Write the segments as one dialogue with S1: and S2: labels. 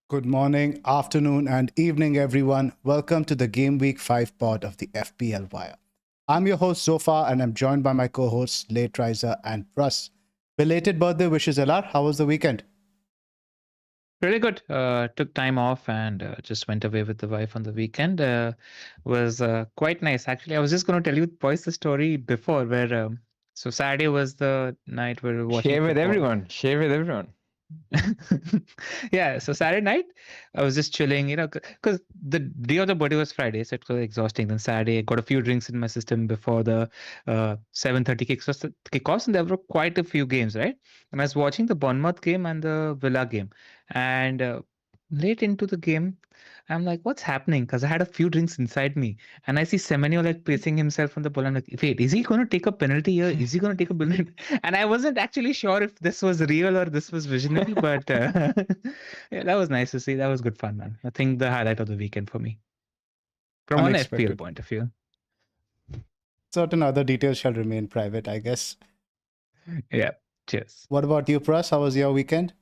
S1: Good morning, afternoon, and evening, everyone. Welcome to the Game Week 5 pod of the FPL Wire. I'm your host, Zoph, and I'm joined by my co hosts, Late Riser and Pras. Belated birthday wishes, LR. How was the weekend?
S2: Pretty good. Took time off and just went away with the wife on the weekend. Was quite nice. Actually, I was just going to tell you boys the story before where so Saturday was the night we were watching
S3: Share with
S2: football.
S3: everyone. Share with everyone.
S2: Yeah, so Saturday night I was just chilling, because the day of the birthday was Friday, so it was exhausting. Then Saturday I got a few drinks in my system before the 7:30 kickoffs, and there were quite a few games, right? And I was watching the Bournemouth game and the Villa game, and late into the game, I'm like, what's happening? Because I had a few drinks inside me, and I see Semenyo like pacing himself on the ball. I'm like, wait, is he going to take a penalty here? Is he going to take a penalty? And I wasn't actually sure if this was real or this was visionary, but yeah, that was nice to see. That was good fun, man. I think the highlight of the weekend for me from an FPL
S1: Unexpected.
S2: point of view.
S1: Certain other details shall remain private, I guess.
S2: Yeah, cheers.
S1: What about you, Pras? How was your weekend?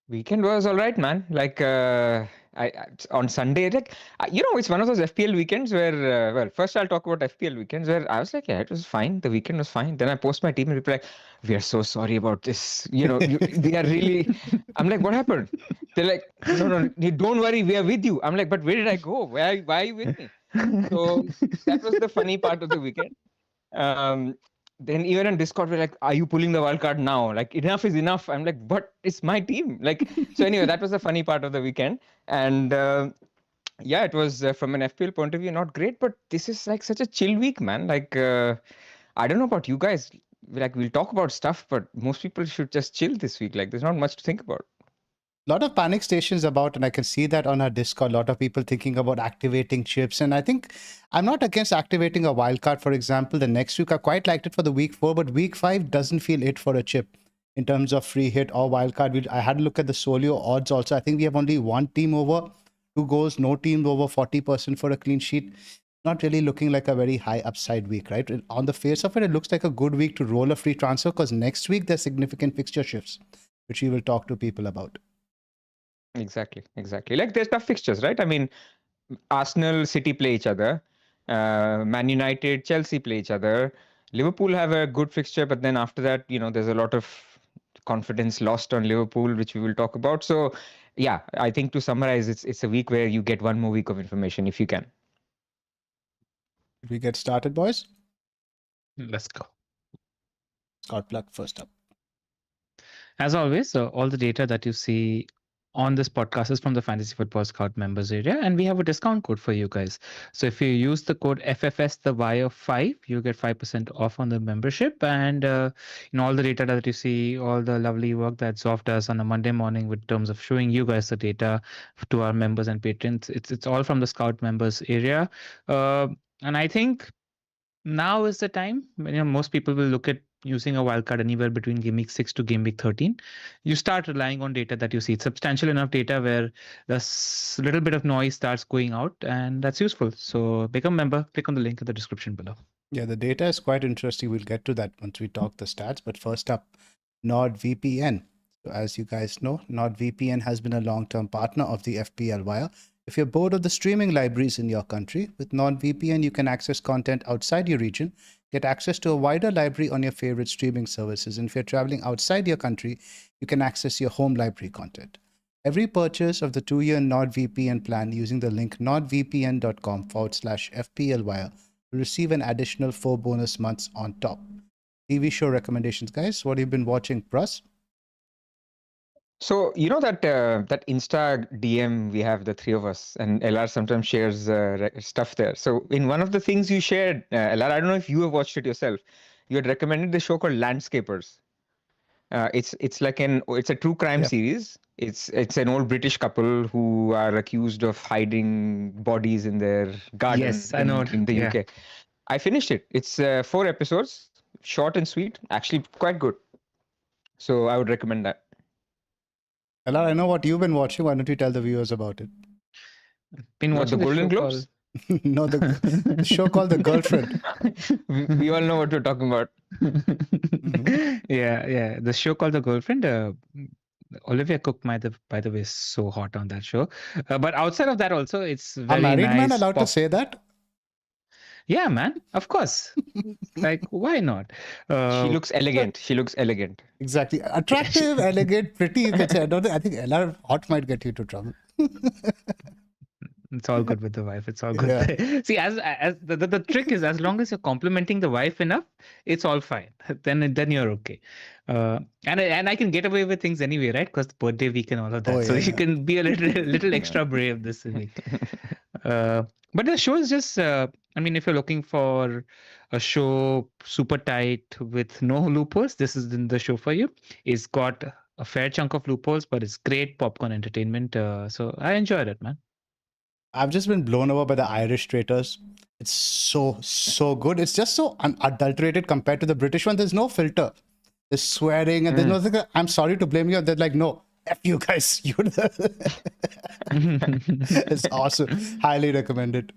S3: Weekend was all right, man. On Sunday, it's one of those FPL weekends where, first I'll talk about FPL weekends where I was like, yeah, it was fine. The weekend was fine. Then I post my team and people are like, we are so sorry about this. They are really. I'm like, what happened? They're like, no, you don't worry, we are with you. I'm like, but where did I go? Why are you with me? So that was the funny part of the weekend. Um, then even on Discord, we're like, are you pulling the wild card now? Like, enough is enough. I'm like, but it's my team. So anyway, that was the funny part of the weekend. And yeah, it was from an FPL point of view, not great, but this is like such a chill week, man. I don't know about you guys. Like, we'll talk about stuff, but most people should just chill this week. Like, there's not much to think about.
S1: A lot of panic stations about, and I can see that on our Discord. A lot of people thinking about activating chips, and I think I'm not against activating a wildcard, for example, the next week. I quite liked it for the week 4, but week 5 doesn't feel it for a chip in terms of free hit or wildcard. I had a look at the Solio odds also. I think we have only one team over 2 goals, no team over 40% for a clean sheet. Not really looking like a very high upside week, right? On the face of it, it looks like a good week to roll a free transfer because next week there's significant fixture shifts, which we will talk to people about.
S3: Exactly. Like, there's tough fixtures, right? I mean, Arsenal, City play each other. Man United, Chelsea play each other. Liverpool have a good fixture, but then after that, there's a lot of confidence lost on Liverpool, which we will talk about. So, yeah, I think to summarize, it's a week where you get one more week of information if you can.
S1: Should we get started, boys?
S2: Let's go.
S1: Scott Plug first up.
S2: As always, all the data that you see on this podcast is from the Fantasy Football Scout members area, and we have a discount code for you guys. So if you use the code FFS the Wire 5, you get 5% off on the membership, and all the data that you see, all the lovely work that Zoph does on a Monday morning with terms of showing you guys the data to our members and patrons. It's all from the Scout members area, and I think now is the time. Most people will look at using a wildcard anywhere between game week 6 to game week 13. You start relying on data that you see. It's substantial enough data where the little bit of noise starts going out, and that's useful. So become a member, click on the link in the description below.
S1: Yeah, the data is quite interesting. We'll get to that once we talk the stats. But first up, NordVPN. So as you guys know, NordVPN has been a long-term partner of the FPL Wire. If you're bored of the streaming libraries in your country, with NordVPN, you can access content outside your region, get access to a wider library on your favorite streaming services. And if you're traveling outside your country, you can access your home library content. Every purchase of the 2-year NordVPN plan using the link nordvpn.com/FPL Wire will receive an additional 4 bonus months on top. TV show recommendations, guys. What have you been watching, Pras?
S3: So that Insta DM we have, the three of us, and LR sometimes shares stuff there. So in one of the things you shared, LR, I don't know if you have watched it yourself. You had recommended the show called Landscapers. It's a true crime
S1: Yep.
S3: series. It's an old British couple who are accused of hiding bodies in their garden
S2: Yes, I know.
S3: in the
S2: Yeah.
S3: UK. I finished it. It's 4 episodes, short and sweet, actually quite good. So I would recommend that.
S1: LR, I know what you've been watching. Why don't you tell the viewers about it?
S2: Been
S3: What,
S2: watching
S3: the
S2: the
S3: Golden
S2: show
S3: Globes?
S1: No, the show called The Girlfriend.
S3: We all know what we're talking about.
S2: Yeah, the show called The Girlfriend. Olivia Cook, by the way, is so hot on that show. But outside of that, also, it's
S1: Are
S2: very
S1: married men
S2: nice.
S1: allowed to say that?
S2: Yeah, man. Of course. Like, why not?
S3: She looks
S1: But
S3: elegant. She looks elegant.
S1: exactly. Attractive, elegant, pretty, you can say. I think LR hot might get you into trouble.
S2: It's all good with the wife. It's all good.
S1: Yeah.
S2: See, as the trick is, as long as you're complimenting the wife enough, it's all fine. Then you're okay. And I can get away with things anyway, right? Because birthday week and all of that.
S1: Oh,
S2: So you
S1: yeah.
S2: can be a little extra brave this week. But the show is just. I mean, if you're looking for a show super tight with no loopholes, this is the show for you. It's got a fair chunk of loopholes, but it's great popcorn entertainment. So I enjoyed it, man.
S1: I've just been blown over by the Irish traitors. It's so good. It's just so unadulterated compared to the British one. There's no filter. There's swearing and there's nothing. I'm sorry to blame you. They're like, no, F you guys. It's awesome. Highly recommended.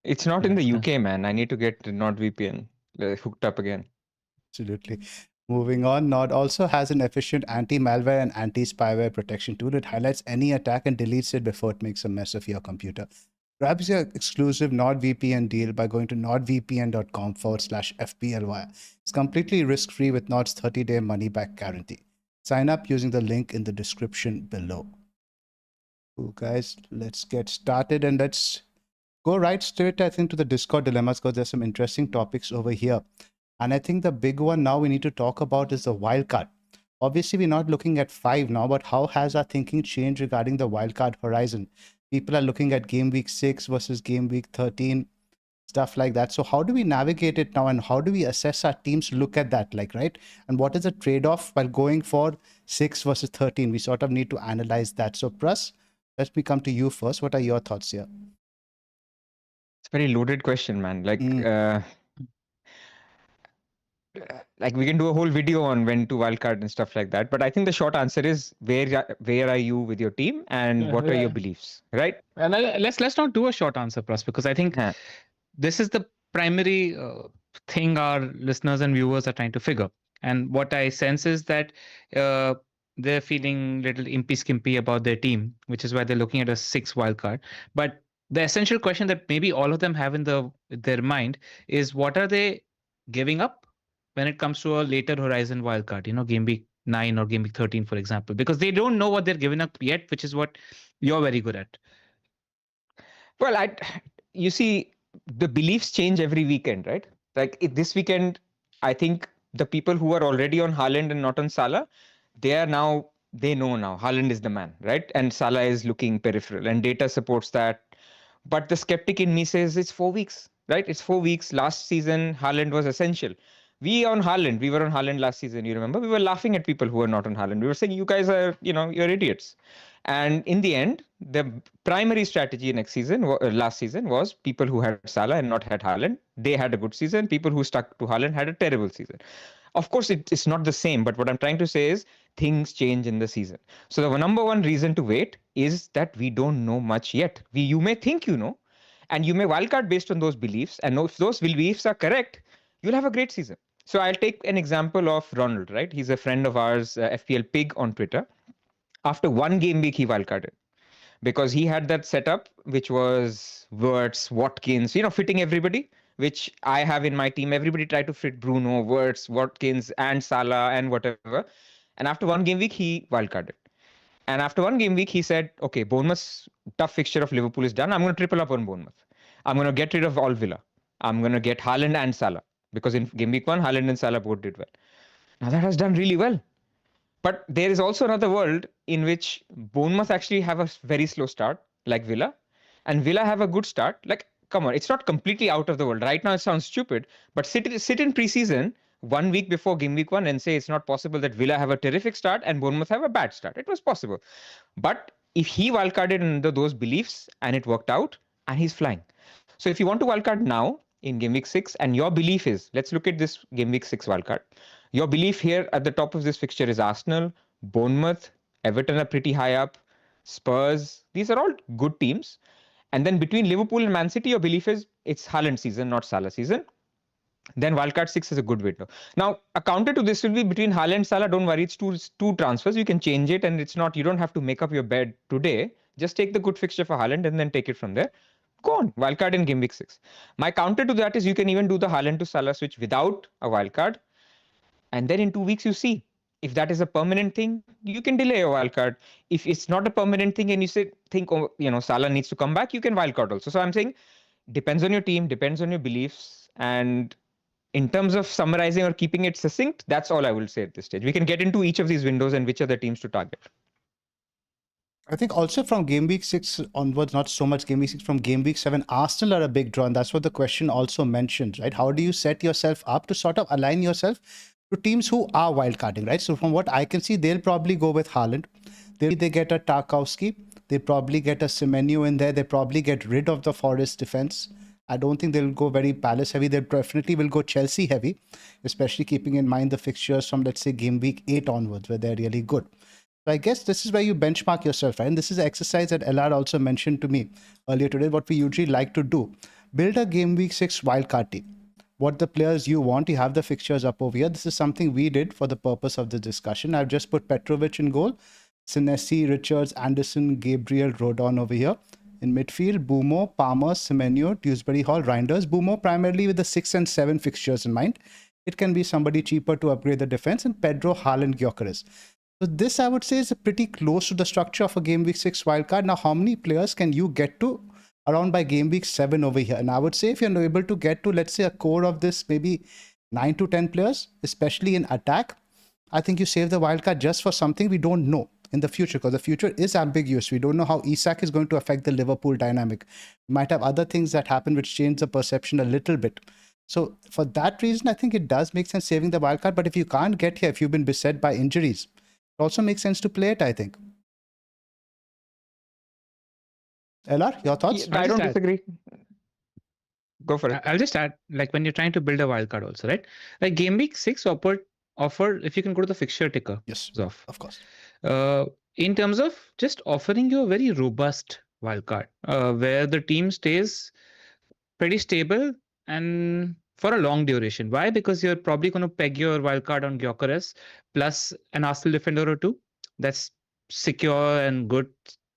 S3: It's not in the
S2: Yeah.
S3: UK, man. I need to get NordVPN hooked up again.
S1: Absolutely. Moving on, Nord also has an efficient anti-malware and anti-spyware protection tool. It highlights any attack and deletes it before it makes a mess of your computer. Grab your exclusive NordVPN deal by going to nordvpn.com/FPL Wire. It's completely risk-free with Nord's 30-day money-back guarantee. Sign up using the link in the description below. Cool, guys. Let's get started and let's go right straight, I think, to the Discord dilemmas because there's some interesting topics over here. And I think the big one now we need to talk about is the wildcard. Obviously, we're not looking at 5 now, but how has our thinking changed regarding the wildcard horizon? People are looking at game week 6 versus game week 13, stuff like that. So how do we navigate it now and how do we assess our teams look at that, like, right? And what is the trade-off while going for 6 versus 13? We sort of need to analyze that. So Pras, let me come to you first. What are your thoughts here?
S3: It's a very loaded question, man. Like we can do a whole video on when to wildcard and stuff like that. But I think the short answer is where are you with your team and what are your beliefs, right?
S2: And let's not do a short answer, Pras, because I think
S3: Huh.
S2: this is the primary thing our listeners and viewers are trying to figure. And what I sense is that they're feeling little impy skimpy about their team, which is why they're looking at a 6 wildcard. But the essential question that maybe all of them have in their mind is what are they giving up when it comes to a later horizon wildcard, game week 9 or game week 13, for example, because they don't know what they're giving up yet, which is what you're very good at.
S3: Well, you see, the beliefs change every weekend, right? Like this weekend, I think the people who are already on Haaland and not on Salah, they know now Haaland is the man, right? And Salah is looking peripheral, and data supports that. But the skeptic in me says it's 4 weeks, right? It's 4 weeks. Last season, Haaland was essential. We were on Haaland last season. You remember? We were laughing at people who were not on Haaland. We were saying, you guys are, you're idiots. And in the end, the primary strategy last season, was people who had Salah and not had Haaland. They had a good season. People who stuck to Haaland had a terrible season. Of course, it's not the same, but what I'm trying to say is things change in the season. So the number one reason to wait is that we don't know much yet. You may think you know, and you may wildcard based on those beliefs. And if those beliefs are correct, you'll have a great season. So I'll take an example of Ronald, right? He's a friend of ours, FPL Pig on Twitter. After one game week, he wildcarded because he had that setup, which was Wirtz, Watkins, fitting everybody, which I have in my team. Everybody tried to fit Bruno, Wirtz, Watkins, and Salah, and whatever. And after one game week, he wildcarded. And after one game week, he said, okay, Bournemouth's tough fixture of Liverpool is done. I'm going to triple up on Bournemouth. I'm going to get rid of all Villa. I'm going to get Haaland and Salah. Because in game week 1, Haaland and Salah both did well. Now that has done really well. But there is also another world in which Bournemouth actually have a very slow start, like Villa, and Villa have a good start. Like, come on, it's not completely out of the world. Right now, it sounds stupid, but sit in preseason 1 week before game week 1 and say it's not possible that Villa have a terrific start and Bournemouth have a bad start. It was possible. But if he wildcarded under those beliefs and it worked out, and he's flying. So if you want to wildcard now in game week 6, and your belief is, let's look at this game week 6 wildcard. Your belief here at the top of this fixture is Arsenal, Bournemouth, Everton are pretty high up, Spurs. These are all good teams. And then between Liverpool and Man City, your belief is it's Haaland season, not Salah season. then wildcard 6 is a good window. Now, a counter to this will be between Haaland and Salah. Don't worry, it's two transfers. You can change it, and it's not. You don't have to make up your bed today. Just take the good fixture for Haaland and then take it from there. Go on, wildcard in game week 6. My counter to that is you can even do the Haaland to Salah switch without a wildcard, and then in 2 weeks you see if that is a permanent thing. You can delay a wildcard. If it's not a permanent thing, and you think, oh, Salah needs to come back, you can wildcard also. So I'm saying depends on your team, depends on your beliefs, and in terms of summarizing or keeping it succinct, that's all I will say at this stage. We can get into each of these windows and which are the teams to target.
S1: I think also from game week 6 onwards, not so much game week 6, from game week 7, Arsenal are a big draw. And that's what the question also mentions, right? How do you set yourself up to sort of align yourself to teams who are wildcarding, right? So from what I can see, they'll probably go with Haaland. They get a Tarkowski. They probably get a Semenyo in there. They probably get rid of the Forest defense. I don't think they'll go very Palace heavy. They definitely will go Chelsea heavy, especially keeping in mind the fixtures from, let's say, game week 8 onwards, where they're really good. So I guess this is where you benchmark yourself, right? And this is an exercise that LR also mentioned to me earlier today, what we usually like to do. Build a game week 6 wildcard team. What the players you want, you have the fixtures up over here. This is something we did for the purpose of the discussion. I've just put Petrovic in goal, Senesi, Richards, Anderson, Gabriel, Rodon over here. In midfield, Bumo, Palmer, Semenyo, Dewsbury Hall, Reinders. Bumo primarily with the 6 and 7 fixtures in mind. It can be somebody cheaper to upgrade the defense, and Pedro, Haaland, Gyökeres. So this, I would say, is pretty close to the structure of a game week 6 wildcard. Now, how many players can you get to around by game week 7 over here? And I would say if you're able to get to, let's say, a core of this, maybe 9 to 10 players, especially in attack, I think you save the wildcard just for something we don't know in the future, because the future is ambiguous. We don't know how Isak is going to affect the Liverpool dynamic. We might have other things that happen which change the perception a little bit. So for that reason, I think it does make sense saving the wildcard. But if you can't get here, if you've been beset by injuries, it also makes sense to play it, I think. LR, your thoughts?
S3: I don't disagree. Go for it.
S2: I'll just add, like when you're trying to build a wildcard also, right? Like game week 6 offer, if you can go to the fixture ticker.
S1: Yes,
S2: Zoph.
S1: of course.
S2: In terms of just offering you a very robust wildcard, where the team stays pretty stable and for a long duration. Why? Because you're probably going to peg your wildcard on Gyökeres plus an Arsenal defender or two. That's secure and good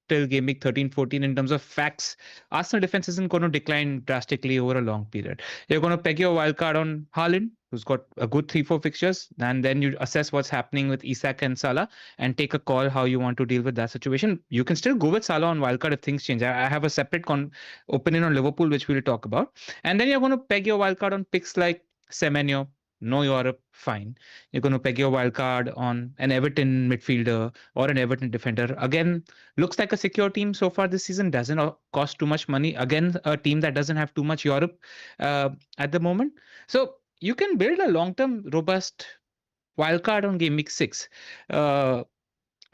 S2: till game week 13-14 in terms of facts. Arsenal defense isn't going to decline drastically over a long period. You're going to peg your wildcard on Haaland, who's got a good 3-4 fixtures, and then you assess what's happening with Isak and Salah and take a call how you want to deal with that situation. You can still go with Salah on wildcard if things change. I have a separate opinion on Liverpool, which we'll talk about. And then you're going to peg your wildcard on picks like Semenyo, no Europe, fine. You're going to peg your wildcard on an Everton midfielder or an Everton defender. Again, looks like a secure team so far this season, doesn't cost too much money. Again, a team that doesn't have too much Europe at the moment. So you can build a long-term, robust wildcard on game week 6.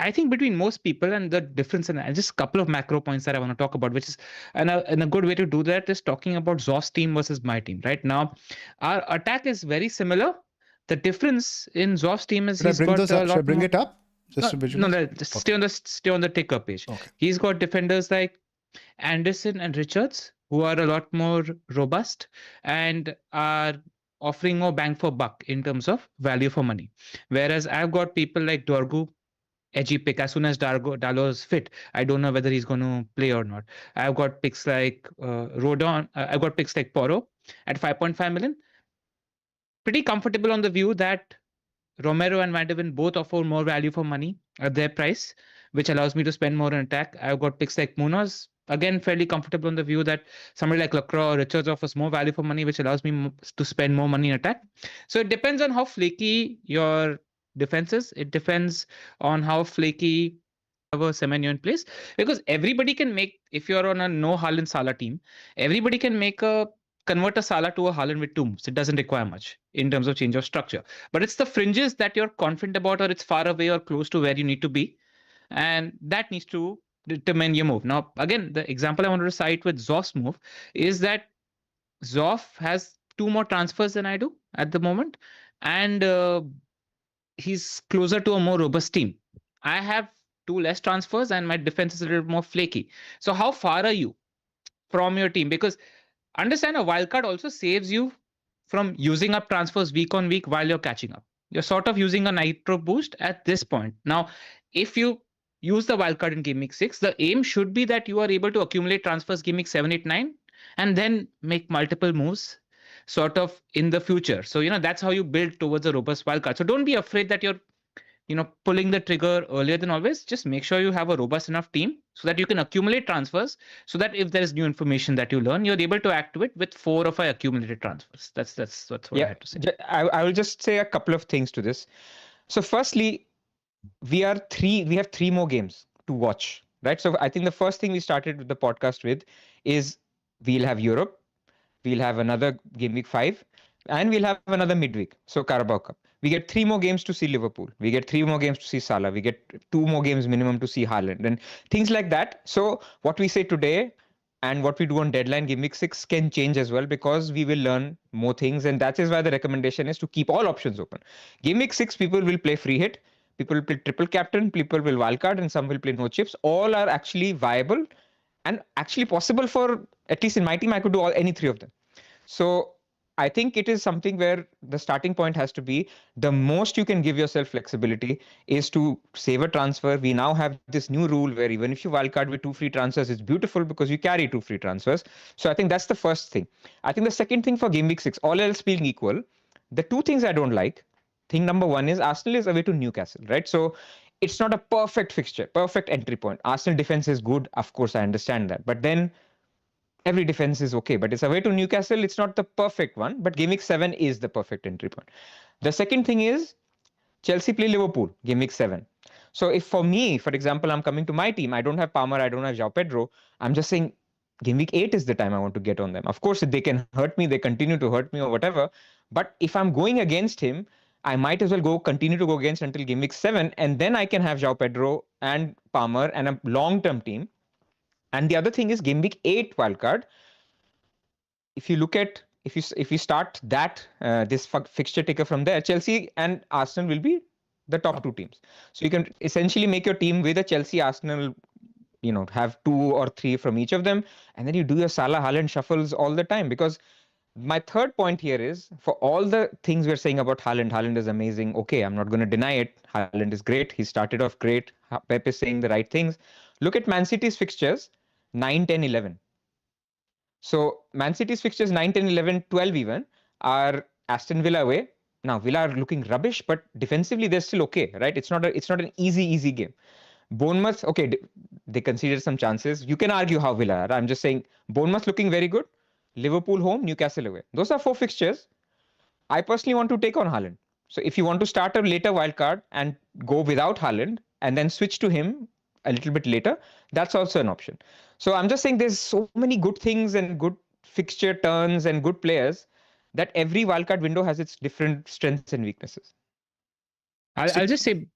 S2: I think between most people, and the difference, and just a couple of macro points that I want to talk about, which is, and a good way to do that is talking about Zoph's team versus my team. Right now, our attack is very similar. The difference in Zoph's team is
S1: Should I bring it up?
S2: Just stay on the ticker page.
S1: Okay.
S2: He's got defenders like Anderson and Richards, who are a lot more robust and are offering more bang for buck in terms of value for money. Whereas I've got people like Dorgu, edgy pick. As soon as Dalot is fit, I don't know whether he's going to play or not. I've got picks like Rodon. I've got picks like Porro at 5.5 million. Pretty comfortable on the view that Romero and Van de Ven both offer more value for money at their price, which allows me to spend more on attack. I've got picks like Munoz. Again, fairly comfortable on the view that somebody like Lacroix or Richards offers more value for money, which allows me to spend more money in attack. So it depends on how flaky your defense is. It depends on how flaky have a Semenyo in place. Because everybody can make, if you're on a no Haaland Salah team, everybody can convert a Salah to a Haaland with 2 moves. It doesn't require much in terms of change of structure. But it's the fringes that you're confident about, or it's far away or close to where you need to be. And that needs to determine your move. Now, again, the example I wanted to cite with Zoph's move is that Zoph has 2 more transfers than I do at the moment. And he's closer to a more robust team. I have 2 less transfers and my defense is a little more flaky. So how far are you from your team? Because understand, a wildcard also saves you from using up transfers week on week while you're catching up. You're sort of using a nitro boost at this point. Now, if you use the wildcard in game week 6, the aim should be that you are able to accumulate transfers game week 7, 8, 9, and then make multiple moves sort of in the future. So, that's how you build towards a robust wildcard. So don't be afraid that you're pulling the trigger earlier than always. Just make sure you have a robust enough team so that you can accumulate transfers, so that if there is new information that you learn, you're able to act to it with 4 or 5 accumulated transfers. That's what I had to say.
S3: I will just say a couple of things to this. So firstly, we have 3 more games to watch, right? So I think the first thing we started the podcast with is we'll have Europe, we'll have another game week 5, and we'll have another midweek. So Carabao Cup. We get 3 more games to see Liverpool. We get 3 more games to see Salah. We get 2 more games minimum to see Haaland and things like that. So what we say today and what we do on deadline game week 6 can change as well, because we will learn more things. And that is why the recommendation is to keep all options open. Game week 6, people will play free hit. People will play triple captain. People will wildcard, and some will play no chips. All are actually viable and actually possible for, at least in my team, I could do any 3 of them. So I think it is something where the starting point has to be the most you can give yourself flexibility is to save a transfer. We now have this new rule where even if you wildcard with 2 free transfers, it's beautiful because you carry 2 free transfers. So I think that's the first thing. I think the second thing for game week 6, all else being equal, the 2 things I don't like. Thing number 1 is Arsenal is away to Newcastle, right? So it's not a perfect fixture, perfect entry point. Arsenal defense is good. Of course, I understand that. But then every defense is okay, but it's away to Newcastle. It's not the perfect one, but game week 7 is the perfect entry point. The second thing is Chelsea play Liverpool game week 7. So if for me, for example, I'm coming to my team, I don't have Palmer, I don't have João Pedro, I'm just saying game week 8 is the time I want to get on them. Of course, if they can hurt me, they continue to hurt me or whatever. But if I'm going against him, I might as well continue to go against until game week 7, and then I can have João Pedro and Palmer and a long-term team. And the other thing is game week 8 wildcard. If you look at, if you start that this fixture ticker from there, Chelsea and Arsenal will be the top 2 teams. So you can essentially make your team with a Chelsea, Arsenal, have 2 or 3 from each of them, and then you do your Salah, Haaland shuffles all the time. Because my third point here is, for all the things we're saying about Haaland is amazing. Okay, I'm not going to deny it. Haaland is great. He started off great. Pep is saying the right things. Look at Man City's fixtures. 9, 10, 11. So Man City's fixtures 9, 10, 11, 12 even are Aston Villa away. Now Villa are looking rubbish, but defensively they're still okay, right? It's not an easy game. Bournemouth, okay, they conceded some chances. You can argue how Villa are. I'm just saying Bournemouth looking very good. Liverpool home, Newcastle away. Those are 4 fixtures. I personally want to take on Haaland. So if you want to start a later wildcard and go without Haaland and then switch to him a little bit later, that's also an option. So I'm just saying there's so many good things and good fixture turns and good players that every wildcard window has its different strengths and weaknesses.
S2: I'll just say,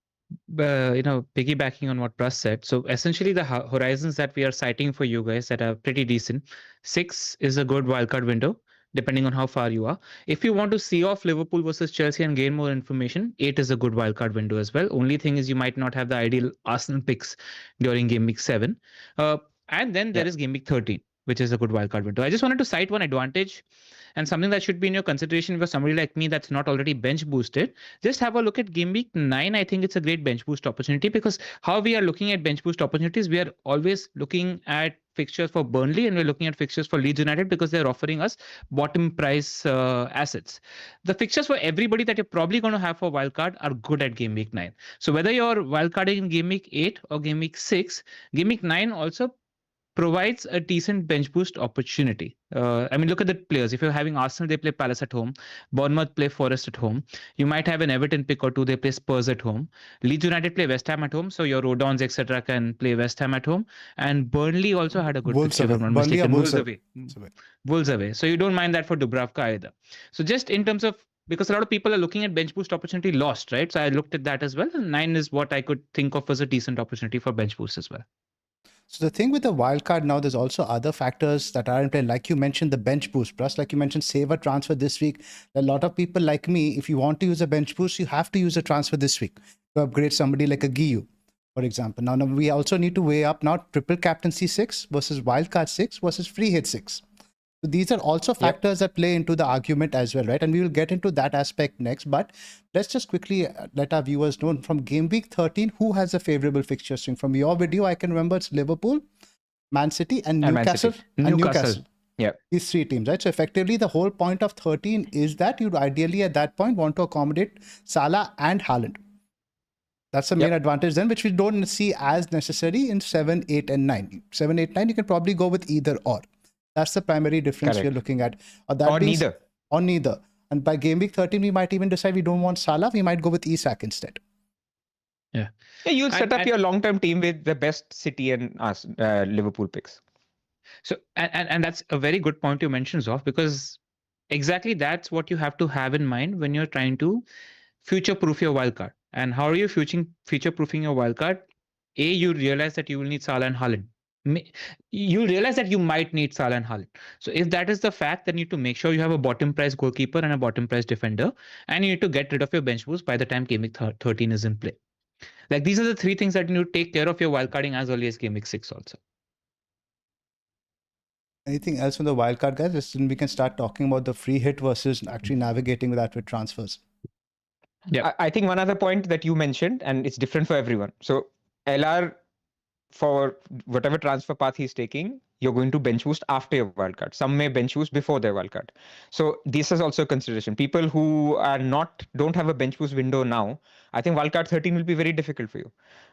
S2: piggybacking on what Pras said. So essentially the horizons that we are citing for you guys that are pretty decent. 6 is a good wildcard window, depending on how far you are. If you want to see off Liverpool versus Chelsea and gain more information, 8 is a good wildcard window as well. Only thing is you might not have the ideal Arsenal picks during game week 7. And then there is game week 13, which is a good wildcard window. I just wanted to cite one advantage and something that should be in your consideration for somebody like me that's not already bench boosted. Just have a look at game week 9. I think it's a great bench boost opportunity, because how we are looking at bench boost opportunities, we are always looking at fixtures for Burnley and we're looking at fixtures for Leeds United because they're offering us bottom price assets. The fixtures for everybody that you're probably going to have for wildcard are good at game week 9. So whether you're wildcarding in game week 8 or game week 6, game week 9 also provides a decent bench boost opportunity. Look at the players. If you're having Arsenal, they play Palace at home. Bournemouth play Forest at home. You might have an Everton pick or 2. They play Spurs at home. Leeds United play West Ham at home. So your Rodons, etc. can play West Ham at home. And Burnley also had a good
S1: Wolves
S2: fixture.
S1: away.
S2: Wolves away. So you don't mind that for Dubravka either. So just in terms of, because a lot of people are looking at bench boost opportunity lost, right? So I looked at that as well. And 9 is what I could think of as a decent opportunity for bench boost as well.
S1: So the thing with the wildcard now, there's also other factors that are in play. Like you mentioned, the bench boost. Plus, like you mentioned, save a transfer this week. A lot of people like me, if you want to use a bench boost, you have to use a transfer this week to upgrade somebody like a Guiu, for example. Now we also need to weigh up now triple captaincy 6 versus wildcard 6 versus free hit 6. So these are also factors that play into the argument as well, right? And we will get into that aspect next. But let's just quickly let our viewers know from game week 13, who has a favorable fixture string? From your video, I can remember it's Liverpool, Man City, and Newcastle. And Newcastle.
S3: Yeah.
S1: These three teams, right? So effectively, the whole point of 13 is that you'd ideally at that point want to accommodate Salah and Haaland. That's the main advantage then, which we don't see as necessary in 7, 8, and 9. 7, 8, 9, you can probably go with either or. That's the primary difference we're looking at.
S3: Or neither.
S1: Or neither. And by game week 13, we might even decide we don't want Salah. We might go with Isak instead.
S2: Yeah.
S3: You'll set up your long-term team with the best City and Liverpool picks.
S2: So, and that's a very good point you mentioned, Zoph, because exactly that's what you have to have in mind when you're trying to future-proof your wildcard. And how are you future-proofing your wildcard? A, you realize that you will need Salah and Haaland. You realize that you might need Salah and Haaland. So if that is the fact, then you need to make sure you have a bottom price goalkeeper and a bottom price defender, and you need to get rid of your bench boost by the time game week 13 is in play. Like these are the three things that you need to take care of your wildcarding as early as game week 6 also.
S1: Anything else on the wildcard, guys? Just we can start talking about the free hit versus actually navigating that with transfers.
S3: Yeah, I think one other point that you mentioned, and it's different for everyone. So LR, for whatever transfer path he's taking, you're going to bench boost after your wildcard. Some may bench boost before their wildcard. So this is also a consideration. People who don't have a bench boost window now, I think wildcard 13 will be very difficult for you,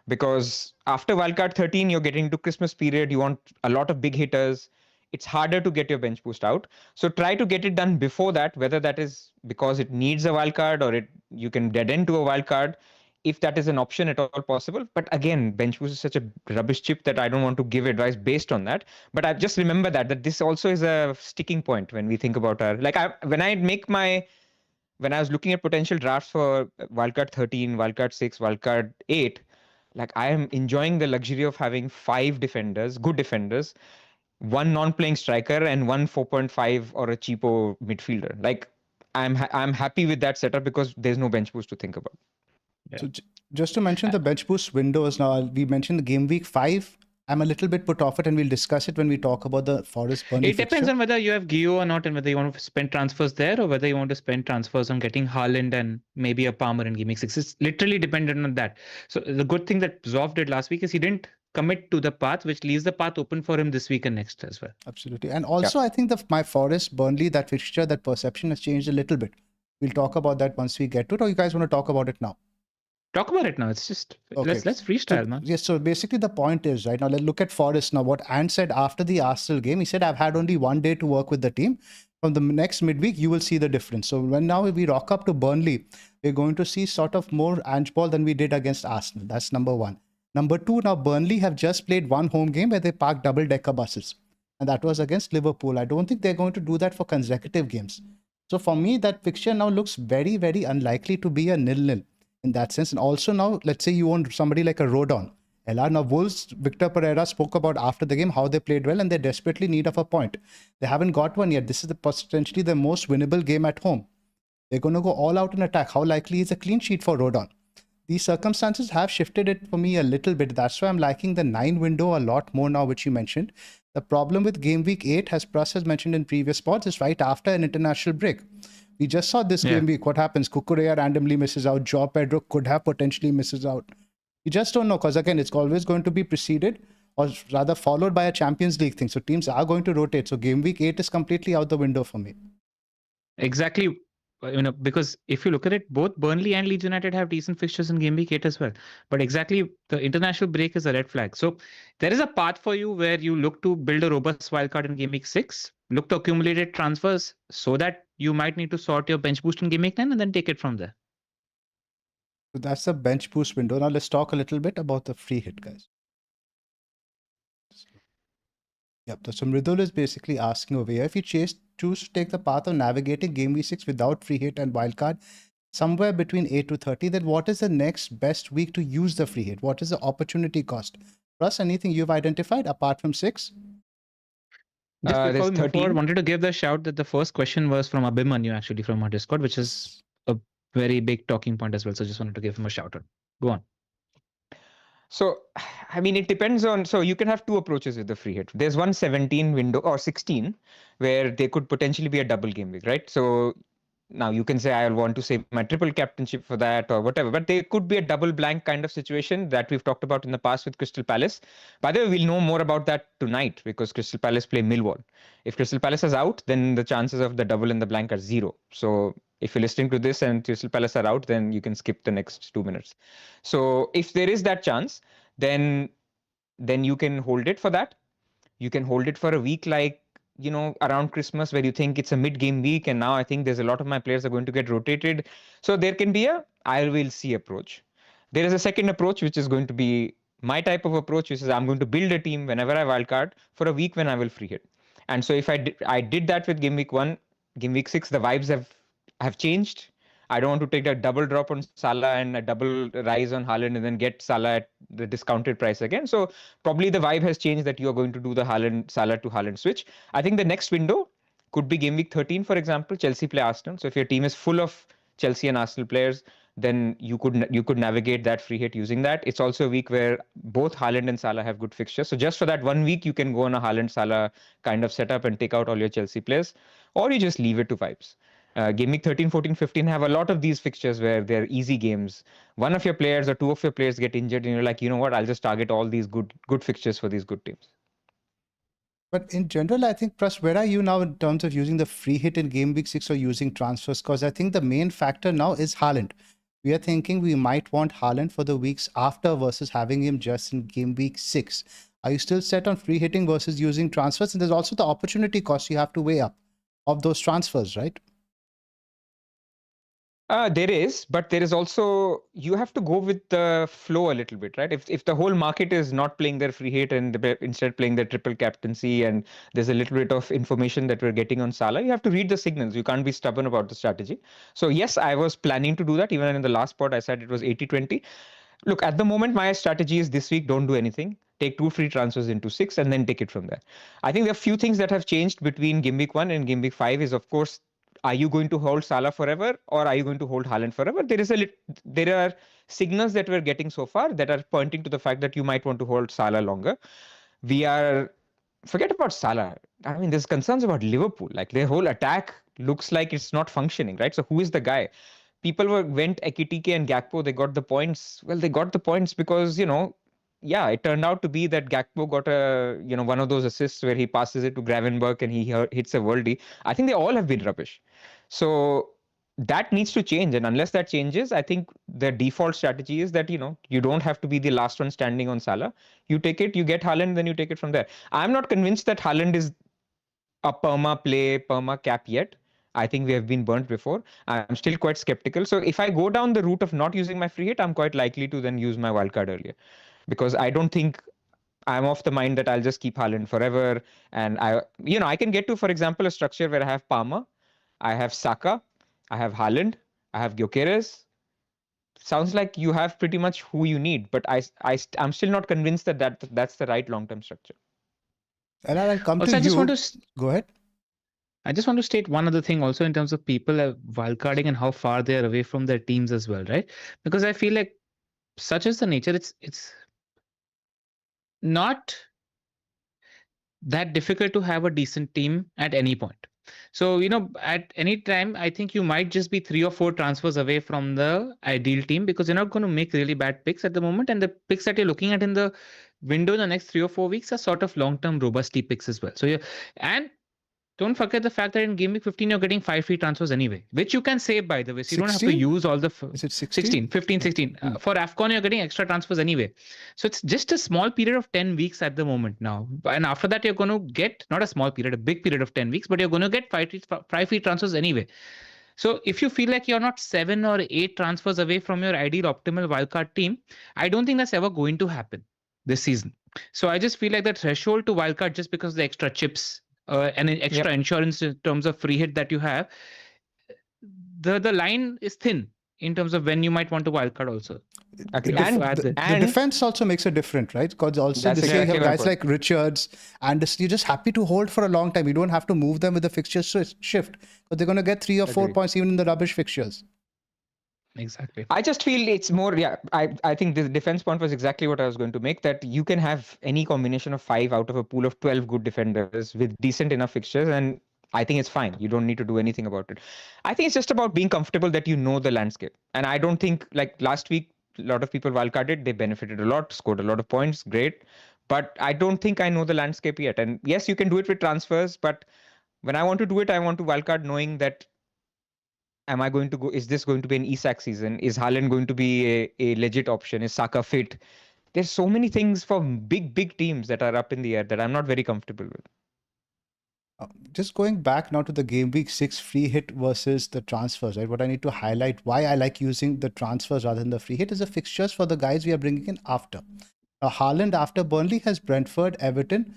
S3: because after wildcard 13, you're getting into Christmas period. You want a lot of big hitters. It's harder to get your bench boost out. So try to get it done before that, whether that is because it needs a wildcard or you can dead end to a wildcard, if that is an option at all possible. But again, bench boost is such a rubbish chip that I don't want to give advice based on that. But I just remember that this also is a sticking point when we think about when I was looking at potential drafts for wildcard 13, wildcard 6, wildcard 8, like I am enjoying the luxury of having 5 defenders, good defenders, 1 non-playing striker and 1 4.5 or a cheapo midfielder. Like I'm happy with that setup because there's no bench boost to think about.
S1: Yeah. So just to mention the bench boost windows now, we mentioned the game week 5. I'm a little bit put off it, and we'll discuss it when we talk about the Forest Burnley.
S2: It depends on whether you have Gio or not, and whether you want to spend transfers there or whether you want to spend transfers on getting Haaland and maybe a Palmer in game week 6. It's literally dependent on that. So the good thing that Zoph did last week is he didn't commit to the path, which leaves the path open for him this week and next as well.
S1: Absolutely. And also, I think my Forest Burnley, that fixture, that perception has changed a little bit. We'll talk about that once we get to it, or you guys want to talk about it now?
S2: Talk about it now. It's just let's freestyle, man.
S1: Yes. So basically, the point is right now. Let's look at Forest now. What Ant said after the Arsenal game, he said, "I've had only 1 day to work with the team. From the next midweek, you will see the difference." So when now we rock up to Burnley, we're going to see sort of more Ange ball than we did against Arsenal. That's number 1. Number 2. Now Burnley have just played 1 home game where they parked double-decker buses, and that was against Liverpool. I don't think they're going to do that for consecutive games. So for me, that fixture now looks very, very unlikely to be a 0-0. In that sense. And also now, let's say you own somebody like a Rodon. LR. Now Wolves, Victor Pereira spoke about after the game how they played well and they desperately need of a point. They haven't got one yet. This is potentially the most winnable game at home. They're going to go all out in attack. How likely is a clean sheet for Rodon? These circumstances have shifted it for me a little bit. That's why I'm liking the 9 window a lot more now, which you mentioned. The problem with game week 8, as Pras has mentioned in previous spots, is right after an international break. We just saw this game week. What happens? Kukurea randomly misses out. Joao Pedro could have potentially misses out. You just don't know, because again, it's always going to be preceded or rather followed by a Champions League thing. So teams are going to rotate. So game week 8 is completely out the window for me.
S2: Exactly. Because if you look at it, both Burnley and Leeds United have decent fixtures in game week 8 as well. But exactly, the international break is a red flag. So there is a path for you where you look to build a robust wildcard in game week 6, look to accumulate transfers so that you might need to sort your bench boost in game week 10 and then take it from there.
S1: So that's the bench boost window. Now let's talk a little bit about the free hit, guys. Yep. So Mridul is basically asking over here, if you choose to take the path of navigating game week 6 without free hit and wildcard, somewhere between 8 to 30, then what is the next best week to use the free hit? What is the opportunity cost? Plus, anything you've identified apart from 6?
S2: Just before we move forward, I wanted to give the shout that the first question was from Abhimanyu, actually, from our Discord, which is a very big talking point as well. So just wanted to give him a shout out. Go on.
S3: So, I mean, it depends on. So, you can have two approaches with the free hit. There's one 17 window or 16 where they could potentially be a double game week, right? So, now you can say I want to save my triple captainship for that or whatever, but there could be a double blank kind of situation that we've talked about in the past with Crystal Palace. By the way, we'll know more about that tonight because Crystal Palace play Millwall. If Crystal Palace is out, then the chances of the double and the blank are zero. So if you're listening to this and Crystal Palace are out, then you can skip the next 2 minutes. So if there is that chance, then you can hold it for that. You can hold it for a week like around Christmas where you think it's a mid-game week and now I think there's a lot of my players are going to get rotated. So there can be a I will see approach. There is a second approach which is going to be my type of approach, which is I'm going to build a team whenever I wildcard for a week when I will free hit. And so if I did that with game week 1, game week 6, the vibes have changed. I don't want to take that double drop on Salah and a double rise on Haaland and then get Salah at the discounted price again. So probably the vibe has changed that you are going to do the Salah to Haaland switch. I think the next window could be game week 13, for example. Chelsea play Arsenal. So if your team is full of Chelsea and Arsenal players, then you could navigate that free hit using that. It's also a week where both Haaland and Salah have good fixtures. So just for that 1 week, you can go on a Haaland Salah kind of setup and take out all your Chelsea players, or you just leave it to vibes. Game week 13, 14, 15 have a lot of these fixtures where they're easy games. One of your players or two of your players get injured and you're like, you know what, I'll just target all these good fixtures for these good teams.
S1: But in general, I think, Pras, where are you now in terms of using the free hit in game week 6 or using transfers? Because I think the main factor now is Haaland. We are thinking we might want Haaland for the weeks after versus having him just in game week 6. Are you still set on free hitting versus using transfers? And there's also the opportunity cost you have to weigh up of those transfers, right?
S3: There is, but there is also, you have to go with the flow a little bit, right? If the whole market is not playing their free hit and instead playing their triple captaincy, and there's a little bit of information that we're getting on Salah, you have to read the signals. You can't be stubborn about the strategy. So yes, I was planning to do that. Even in the last pod, I said it was 80-20. Look, at the moment, my strategy is this week, don't do anything. Take 2 free transfers into 6 and then take it from there. I think there are a few things that have changed between game week 1 and game week 5 is, of course, are you going to hold Salah forever or are you going to hold Haaland forever? There are signals that we're getting so far that are pointing to the fact that you might want to hold Salah longer. Forget about Salah. I mean, there's concerns about Liverpool. Like their whole attack looks like it's not functioning, right? So who is the guy? People went Ekitike and Gakpo. They got the points. Well, they got the points because, it turned out to be that Gakpo got one of those assists where he passes it to Gravenberch and he hits a worldie. I think they all have been rubbish. So that needs to change. And unless that changes, I think the default strategy is that, you don't have to be the last one standing on Salah. You take it, you get Haaland, then you take it from there. I'm not convinced that Haaland is a perma cap yet. I think we have been burnt before. I'm still quite skeptical. So if I go down the route of not using my free hit, I'm quite likely to then use my wildcard earlier. Because I don't think I'm of the mind that I'll just keep Haaland forever. And I can get to, for example, a structure where I have Palmer, I have Saka, I have Haaland, I have Gyökeres. Sounds like you have pretty much who you need, but I'm still not convinced that's the right long-term structure.
S1: And I'll come
S2: Also,
S1: to
S2: I just
S1: you.
S2: want to
S1: Go ahead.
S2: I just want to state one other thing also in terms of people wildcarding and how far they are away from their teams as well, right? Because I feel like such is the nature, it's not that difficult to have a decent team at any point. So, at any time, I think you might just be 3 or 4 transfers away from the ideal team because you're not going to make really bad picks at the moment. And the picks that you're looking at in the window in the next 3 or 4 weeks are sort of long-term robusty picks as well. So, and don't forget the fact that in game week 15, you're getting 5 free transfers anyway, which you can save, by the way. So you don't have to use all the...
S1: Is it 16?
S2: 15, 16. For AFCON, you're getting extra transfers anyway. So it's just a small period of 10 weeks at the moment now. And after that, you're going to get, not a small period, a big period of 10 weeks, but you're going to get 5 free transfers anyway. So if you feel like you're not 7 or 8 transfers away from your ideal optimal wildcard team, I don't think that's ever going to happen this season. So I just feel like the threshold to wildcard, just because of the extra chips, and an extra insurance in terms of free hit that you have, the line is thin in terms of when you might want to wildcard also.
S1: Okay. The defense also makes a difference, right? Because also you have guys like Richards, and you're just happy to hold for a long time. You don't have to move them with the fixture shift, but they're going to get 3 or 4 points even in the rubbish fixtures.
S2: Exactly.
S3: I just feel it's more, yeah. I think the defense point was exactly what I was going to make. That you can have any combination of 5 out of a pool of 12 good defenders with decent enough fixtures, and I think it's fine. You don't need to do anything about it. I think it's just about being comfortable that you know the landscape. And I don't think, like last week, a lot of people wildcarded. They benefited a lot, scored a lot of points, great. But I don't think I know the landscape yet. And yes, you can do it with transfers, but when I want to do it, I want to wildcard knowing that am I going to go? Is this going to be an Isak season? Is Haaland going to be a legit option? Is Saka fit? There's so many things for big teams that are up in the air that I'm not very comfortable with.
S1: Just going back now to the game week 6 free hit versus the transfers, right? What I need to highlight why I like using the transfers rather than the free hit is the fixtures for the guys we are bringing in after. Now, Haaland after Burnley has Brentford, Everton,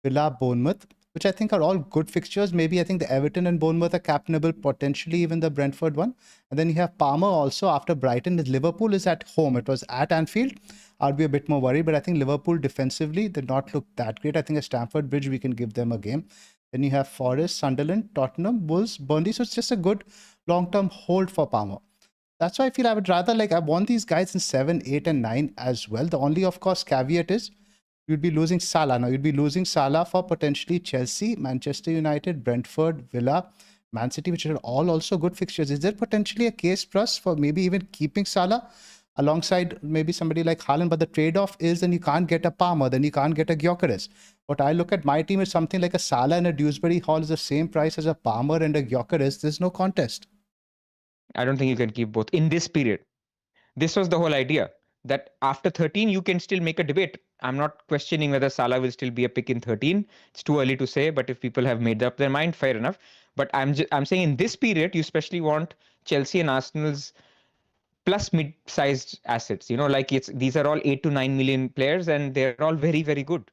S1: Villa, Bournemouth, which I think are all good fixtures. Maybe I think the Everton and Bournemouth are captainable, potentially even the Brentford one. And then you have Palmer also after Brighton. Liverpool is at home. It was at Anfield. I'd be a bit more worried, but I think Liverpool defensively did not look that great. I think at Stamford Bridge, we can give them a game. Then you have Forest, Sunderland, Tottenham, Wolves, Burnley. So it's just a good long-term hold for Palmer. That's why I feel I would rather I want these guys in 7, 8, and 9 as well. The only, of course, caveat is you'd be losing Salah. Now, you'd be losing Salah for potentially Chelsea, Manchester United, Brentford, Villa, Man City, which are all also good fixtures. Is there potentially a case, Pras, for maybe even keeping Salah alongside maybe somebody like Haaland? But the trade-off is then you can't get a Palmer, then you can't get a Gyökeres. What I look at my team is something like a Salah and a Dewsbury Hall is the same price as a Palmer and a Gyökeres. There's no contest.
S3: I don't think you can keep both in this period. This was the whole idea that after 13, you can still make a debate. I'm not questioning whether Salah will still be a pick in 13. It's too early to say, but if people have made up their mind, fair enough. But I'm saying in this period, you especially want Chelsea and Arsenal's plus mid-sized assets. Like these are all 8 to 9 million players, and they're all very good.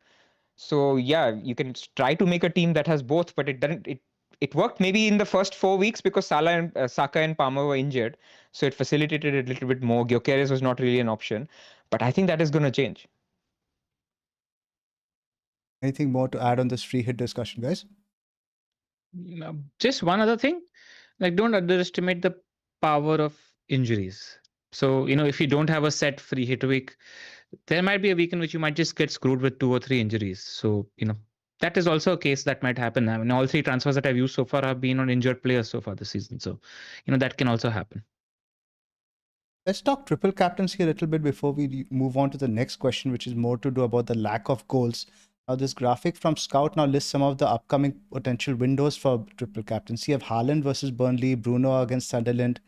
S3: So yeah, you can try to make a team that has both, but it doesn't. It worked maybe in the first 4 weeks because Saka and Palmer were injured, so it facilitated it a little bit more. Gyökeres was not really an option, but I think that is going to change.
S1: Anything more to add on this free hit discussion, guys?
S2: Just one other thing, don't underestimate the power of injuries. So, if you don't have a set free hit week, there might be a week in which you might just get screwed with 2 or 3 injuries. So, that is also a case that might happen. I mean, all 3 transfers that I've used so far have been on injured players so far this season. So, that can also happen.
S1: Let's talk triple captaincy a little bit before we move on to the next question, which is more to do about the lack of goals. Now, this graphic from Scout now lists some of the upcoming potential windows for triple captaincy. You have Haaland versus Burnley, Bruno against Sunderland,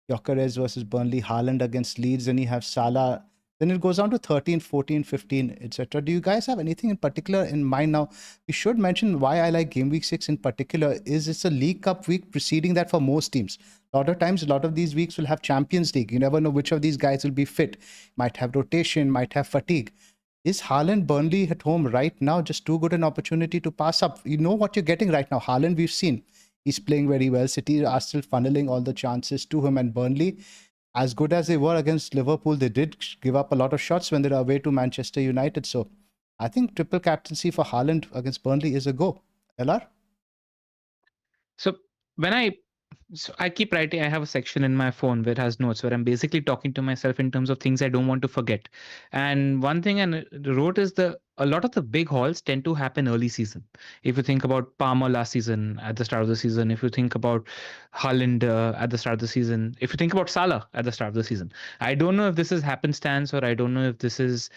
S1: Gyökeres versus Burnley, Haaland against Leeds, and you have Salah. Then it goes on to 13, 14, 15, etc. Do you guys have anything in particular in mind? Now, we should mention why I like Game Week 6 in particular is it's a League Cup week preceding that for most teams. A lot of times, a lot of these weeks will have Champions League. You never know which of these guys will be fit. Might have rotation, might have fatigue. Is Haaland Burnley at home right now just too good an opportunity to pass up? You know what you're getting right now. Haaland, we've seen. He's playing very well. City are still funneling all the chances to him, and Burnley, as good as they were against Liverpool, they did give up a lot of shots when they're away to Manchester United. So I think triple captaincy for Haaland against Burnley is a go. LR?
S2: So I keep writing, I have a section in my phone where it has notes where I'm basically talking to myself in terms of things I don't want to forget. And one thing I wrote is a lot of the big hauls tend to happen early season. If you think about Palmer last season at the start of the season, if you think about Haaland at the start of the season, if you think about Salah at the start of the season, I don't know if this is happenstance or I don't know if this is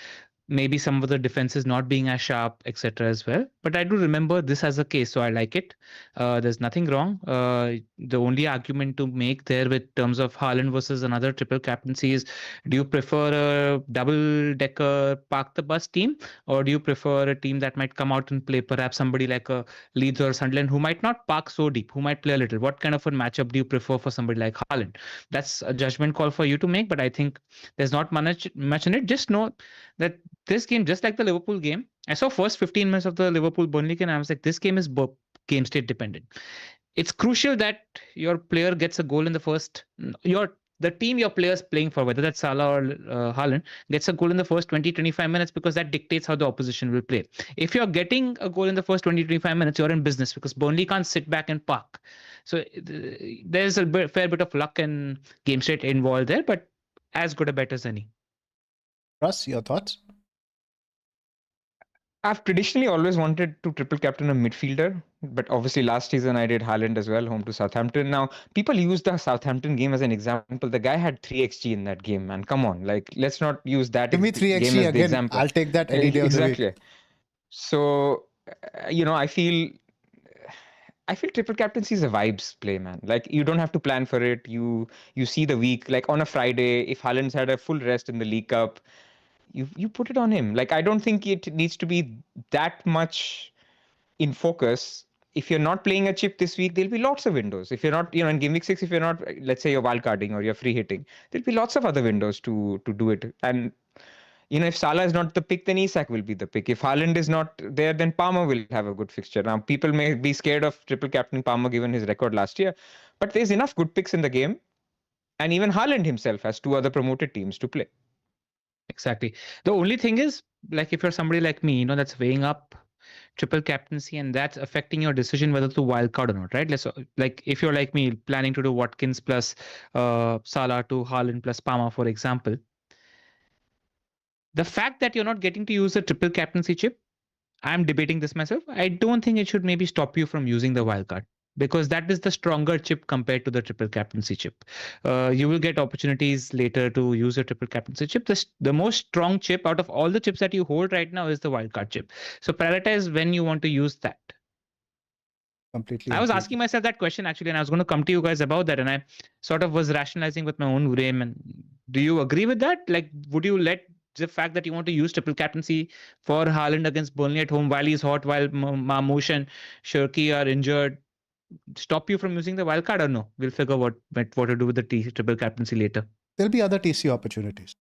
S2: maybe some of the defenses not being as sharp, etc. as well. But I do remember this as a case, so I like it. There's nothing wrong. The only argument to make there with terms of Haaland versus another triple captaincy is, do you prefer a double-decker park the bus team, or do you prefer a team that might come out and play, perhaps somebody like a Leeds or Sunderland who might not park so deep, who might play a little? What kind of a matchup do you prefer for somebody like Haaland? That's a judgment call for you to make, but I think there's not much in it. Just know that this game, just like the Liverpool game, I saw first 15 minutes of the Liverpool Burnley game, and I was like, this game is game state dependent. It's crucial that your player gets a goal in the first, your the team your player's playing for, whether that's Salah or Haaland, gets a goal in the first 20-25 minutes, because that dictates how the opposition will play. If you're getting a goal in the first 20-25 minutes, you're in business, because Burnley can't sit back and park. So there's a fair bit of luck and game state involved there, but as good a bet as any.
S1: Russ, your thoughts?
S3: I've traditionally always wanted to triple captain a midfielder, but obviously last season I did Haaland as well, home to Southampton. Now, people use the Southampton game as an example. The guy had 3xG in that game, man. Come on, like, let's not use that
S1: Give me
S3: game
S1: 3xG
S3: as the
S1: again.
S3: example.
S1: I'll take that any day of the week.
S3: Exactly. So, I feel triple captaincy is a vibes play, man. Like, you don't have to plan for it. You see the week, like on a Friday, if Haaland's had a full rest in the League Cup, you put it on him. Like, I don't think it needs to be that much in focus. If you're not playing a chip this week, there'll be lots of windows. If you're not, in game week 6, if you're not, let's say you're wildcarding or you're free hitting, there'll be lots of other windows to do it. And if Salah is not the pick, then Isak will be the pick. If Haaland is not there, then Palmer will have a good fixture. Now, people may be scared of triple captaining Palmer given his record last year, but there's enough good picks in the game. And even Haaland himself has 2 other promoted teams to play.
S2: Exactly. The only thing is, like, if you're somebody like me, that's weighing up triple captaincy and that's affecting your decision whether to wildcard or not, right? Like, if you're like me, planning to do Watkins plus Salah to Haaland plus Palmer, for example, the fact that you're not getting to use the triple captaincy chip, I'm debating this myself. I don't think it should maybe stop you from using the wildcard, because that is the stronger chip compared to the triple captaincy chip. You will get opportunities later to use a triple captaincy chip. The most strong chip out of all the chips that you hold right now is the wildcard chip. So prioritize when you want to use that.
S1: Completely.
S2: I was asking myself that question actually, and I was going to come to you guys about that, and I sort of was rationalizing with my own brain. And do you agree with that? Like, would you let the fact that you want to use triple captaincy for Haaland against Burnley at home while he's hot, while Marmoush and Shirky are injured, stop you from using the wildcard, or no? We'll figure what to do with the triple captaincy later.
S1: There'll be other TC opportunities.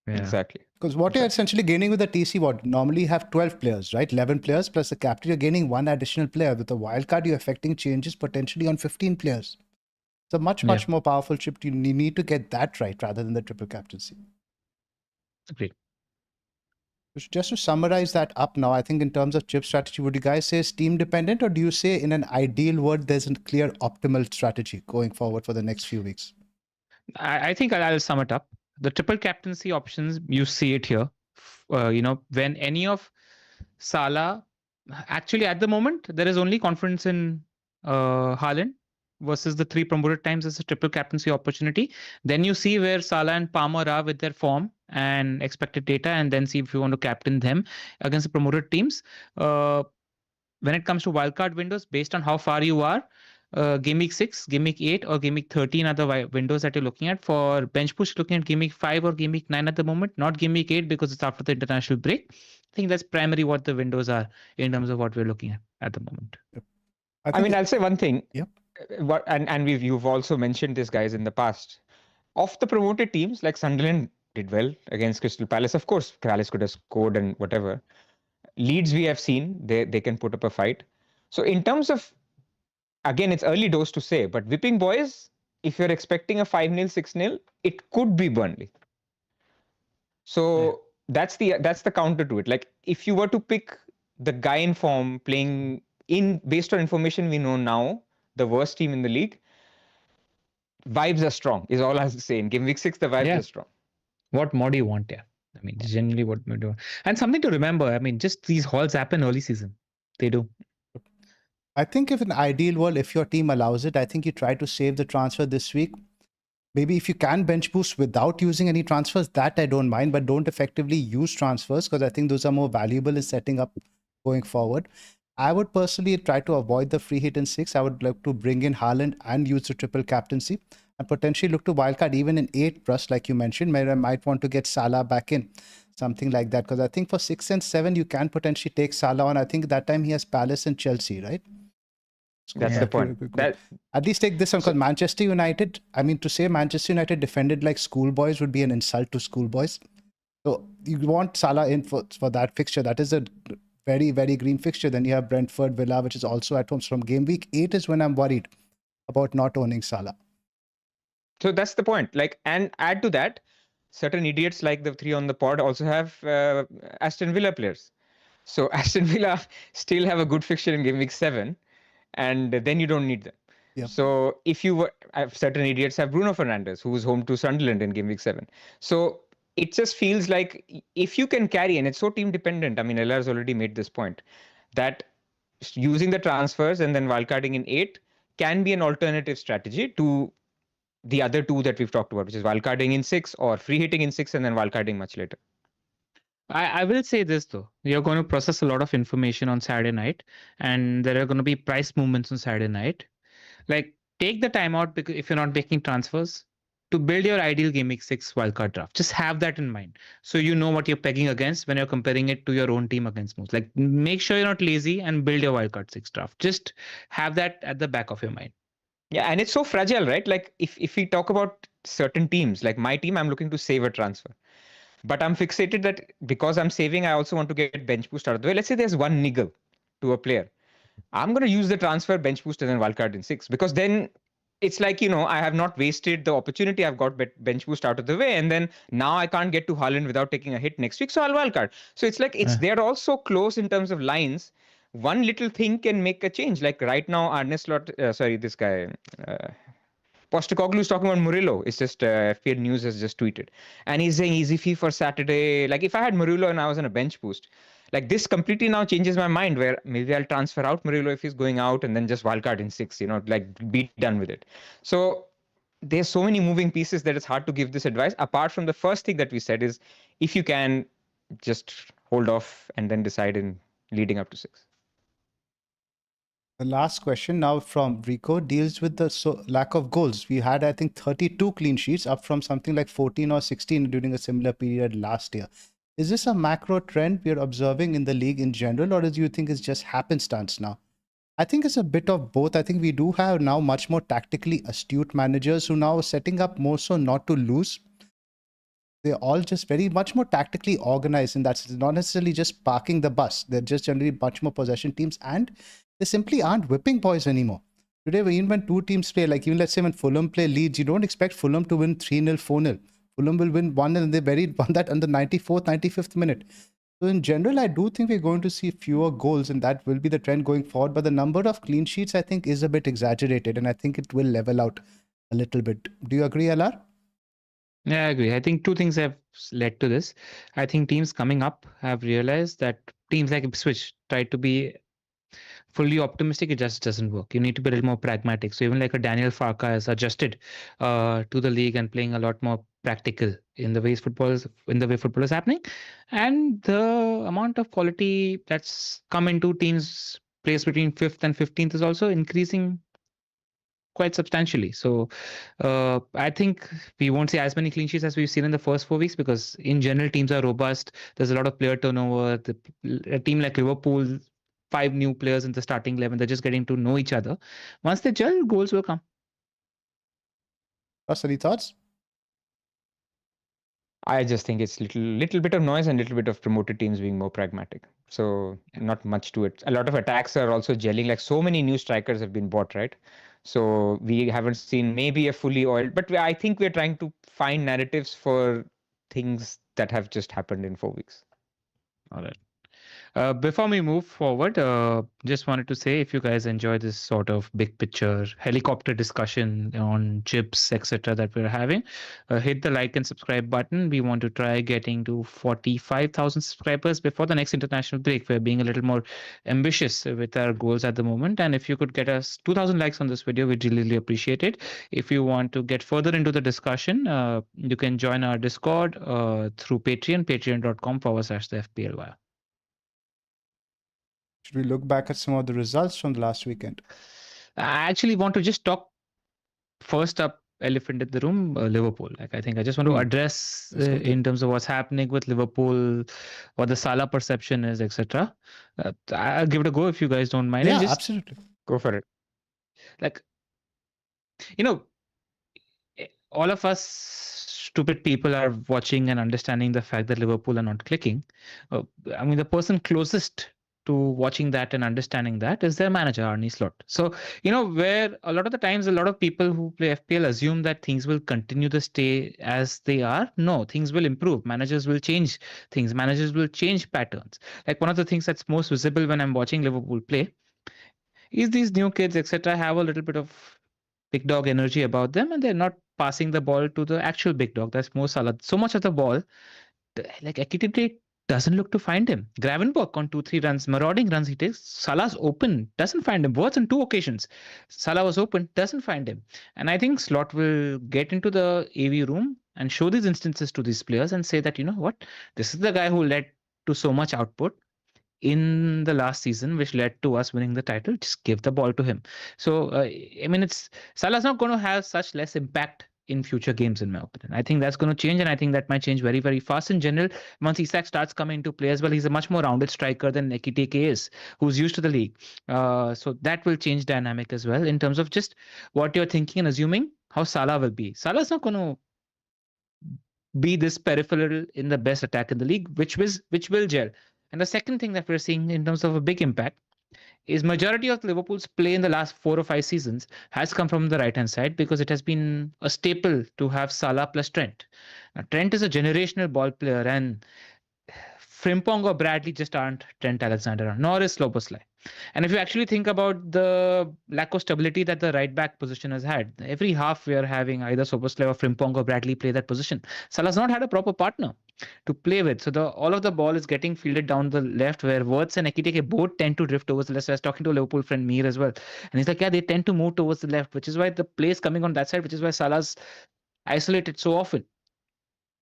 S2: Yeah.
S3: Exactly.
S1: Because what you're essentially gaining with the TC, normally you have 12 players, right? 11 players plus the captain, you're gaining 1 additional player. With the wildcard, you're affecting changes potentially on 15 players. It's a much more powerful chip. You need to get that right rather than the triple captaincy.
S2: Agreed.
S1: Just to summarize that up now, I think in terms of chip strategy, would you guys say it's team dependent, or do you say in an ideal world there's a clear optimal strategy going forward for the next few weeks?
S2: I think I'll sum it up. The triple captaincy options, you see it here. When any of Salah, actually at the moment, there is only confidence in Haaland versus the 3 promoted times as a triple captaincy opportunity. Then you see where Salah and Palmer are with their form and expected data, and then see if you want to captain them against the promoted teams. When it comes to wildcard windows, based on how far you are, Game Week 6, Game Week 8, or Game Week 13 are the windows that you're looking at. For bench push, looking at Game Week 5 or Game Week 9 at the moment, not Game Week 8 because it's after the international break. I think that's primarily what the windows are in terms of what we're looking at the moment.
S3: I'll say one thing.
S1: Yep.
S3: You've also mentioned this, guys, in the past. Of the promoted teams, like Sunderland did well against Crystal Palace. Of course, Palace could have scored and whatever. Leeds, we have seen, they can put up a fight. So in terms of, again, it's early doors to say, but whipping boys, if you're expecting a 5-0, 6-0, it could be Burnley. So that's the counter to it. Like, if you were to pick the guy in form playing based on information we know now, the worst team in the league, vibes are strong, is all I have to say. In Game Week 6, the vibes are strong.
S2: What more do you want? Yeah. I mean, generally what we do. And something to remember, I mean, just these halts happen early season. They do.
S1: I think if in ideal world, if your team allows it, I think you try to save the transfer this week. Maybe if you can bench boost without using any transfers, that I don't mind, but don't effectively use transfers, because I think those are more valuable in setting up going forward. I would personally try to avoid the free hit in 6. I would like to bring in Haaland and use the triple captaincy, and potentially look to wildcard even in 8 plus, like you mentioned. Maybe I might want to get Salah back in, something like that, because I think for 6 and 7 you can potentially take Salah on. I think that time he has Palace and Chelsea, right?
S3: That's the point.
S1: At least take this one, because Manchester United, I mean, to say Manchester United defended like schoolboys would be an insult to schoolboys. So you want Salah in for that fixture. That is a very, very green fixture. Then you have Brentford, Villa, which is also at home. So from Game Week 8 is when I'm worried about not owning Salah.
S3: So that's the point. Like, and add to that, certain idiots like the three on the pod also have Aston Villa players. So Aston Villa still have a good fixture in game week 7, and then you don't need them.
S1: Yep.
S3: So if you were, certain idiots have Bruno Fernandes, who's home to Sunderland in game week 7. So it just feels like if you can carry, and it's so team dependent. I mean, LR's already made this point that using the transfers and then wildcarding in 8 can be an alternative strategy to the other two that we've talked about, which is wildcarding in 6 or free hitting in 6 and then wildcarding much later.
S2: I will say this though. You're going to process a lot of information on Saturday night, and there are going to be price movements on Saturday night. Like, take the time out because if you're not making transfers to build your ideal game week 6 wildcard draft. Just have that in mind. So you know what you're pegging against when you're comparing it to your own team against most. Like, make sure you're not lazy and build your wildcard 6 draft. Just have that at the back of your mind.
S3: Yeah, and it's so fragile, right? Like if we talk about certain teams, like my team, I'm looking to save a transfer. But I'm fixated that because I'm saving, I also want to get bench boost out of the way. Let's say there's one niggle to a player. I'm going to use the transfer bench boost and then wildcard in 6 because then it's like, I have not wasted the opportunity. I've got bench boost out of the way. And then now I can't get to Haaland without taking a hit next week. So I'll wildcard. So it's like they're all so close in terms of lines. One little thing can make a change. Like right now, Arne Slot, this guy, Postecoglou is talking about Murillo. It's just FPL News has just tweeted. And he's saying easy fee for Saturday. Like if I had Murillo and I was on a bench boost, like this completely now changes my mind where maybe I'll transfer out Murillo if he's going out and then just wildcard in 6, like be done with it. So there's so many moving pieces that it's hard to give this advice. Apart from the first thing that we said is if you can just hold off and then decide in leading up to 6.
S1: The last question now from Rico deals with the lack of goals. We had, I think, 32 clean sheets, up from something like 14 or 16 during a similar period last year. Is this a macro trend we are observing in the league in general, or do you think it's just happenstance now? I think it's a bit of both. I think we do have now much more tactically astute managers who now are setting up more so not to lose. They're all just very much more tactically organized, and that's not necessarily just parking the bus. They're just generally much more possession teams, and they simply aren't whipping boys anymore. Today, even when two teams play, like even let's say when Fulham play Leeds, you don't expect Fulham to win 3-0, 4-0. Fulham will win 1 and they won that on the 94th, 95th minute. So in general, I do think we're going to see fewer goals, and that will be the trend going forward. But the number of clean sheets, I think, is a bit exaggerated, and I think it will level out a little bit. Do you agree, LR?
S2: Yeah, I agree. I think two things have led to this. I think teams coming up have realized that teams like Ipswich tried to be fully optimistic. It just doesn't work. You need to be a little more pragmatic. So even like a Daniel Farka has adjusted to the league and playing a lot more practical in the way football is happening, and the amount of quality that's come into teams placed between 5th and 15th is also increasing quite substantially. So I think we won't see as many clean sheets as we've seen in the first 4 weeks because in general teams are robust. There's a lot of player turnover. A team like Liverpool, 5 new players in the starting 11, they're just getting to know each other. Once they gel, goals will come.
S1: Ross, any thoughts?
S3: I just think it's little bit of noise and little bit of promoted teams being more pragmatic. So not much to it. A lot of attacks are also gelling. Like so many new strikers have been bought, right? So we haven't seen maybe a fully oiled, but I think we're trying to find narratives for things that have just happened in 4 weeks.
S2: All right. Before we move forward, just wanted to say if you guys enjoy this sort of big picture helicopter discussion on chips, etc., that we're having, hit the like and subscribe button. We want to try getting to 45,000 subscribers before the next international break. We're being a little more ambitious with our goals at the moment. And if you could get us 2,000 likes on this video, we'd really appreciate it. If you want to get further into the discussion, you can join our Discord through Patreon, patreon.com/the FPL Wire.
S1: Should we look back at some of the results from the last weekend?
S2: I actually want to just talk first up elephant in the room, Liverpool. Like I think I just want to address in terms of what's happening with Liverpool, what the Salah perception is, etc. I'll give it a go if you guys don't mind.
S1: Yeah, absolutely.
S3: Go for it.
S2: Like, all of us stupid people are watching and understanding the fact that Liverpool are not clicking. I mean, the person closest to watching that and understanding that is their manager, Arne Slot. So, where a lot of the times, a lot of people who play FPL assume that things will continue to stay as they are. No, things will improve. Managers will change things. Managers will change patterns. Like one of the things that's most visible when I'm watching Liverpool play is these new kids, etc., have a little bit of big dog energy about them, and they're not passing the ball to the actual big dog. That's Mo Salah. So much of the ball, like Ekitike doesn't look to find him. Gravenberch on 2-3 runs, marauding runs he takes. Salah's open, doesn't find him. Words on 2 occasions. Salah was open, doesn't find him. And I think Slot will get into the AV room and show these instances to these players and say that, you know what, this is the guy who led to so much output in the last season, which led to us winning the title. Just give the ball to him. So, I mean, Salah's not going to have such less impact in future games, in my opinion. I think that's going to change, and I think that might change very, very fast in general. Once Isak starts coming into play as well, he's a much more rounded striker than Ekitike is, who's used to the league. So that will change dynamic as well in terms of just what you're thinking and assuming how Salah will be. Salah's not going to be this peripheral in the best attack in the league, which will gel. And the second thing that we're seeing in terms of a big impact is majority of Liverpool's play in the last 4 or 5 seasons has come from the right-hand side because it has been a staple to have Salah plus Trent. Now, Trent is a generational ball player, and Frimpong or Bradley just aren't Trent Alexander, nor is Szoboszlai. And if you actually think about the lack of stability that the right back position has had, every half we are having either Szoboszlai or Frimpong or Bradley play that position. Salah's not had a proper partner to play with. So all of the ball is getting fielded down the left, where Wirtz and Ekitike both tend to drift towards the left. So I was talking to a Liverpool friend, Mir, as well. And he's like, yeah, they tend to move towards the left, which is why the play is coming on that side, which is why Salah's isolated so often.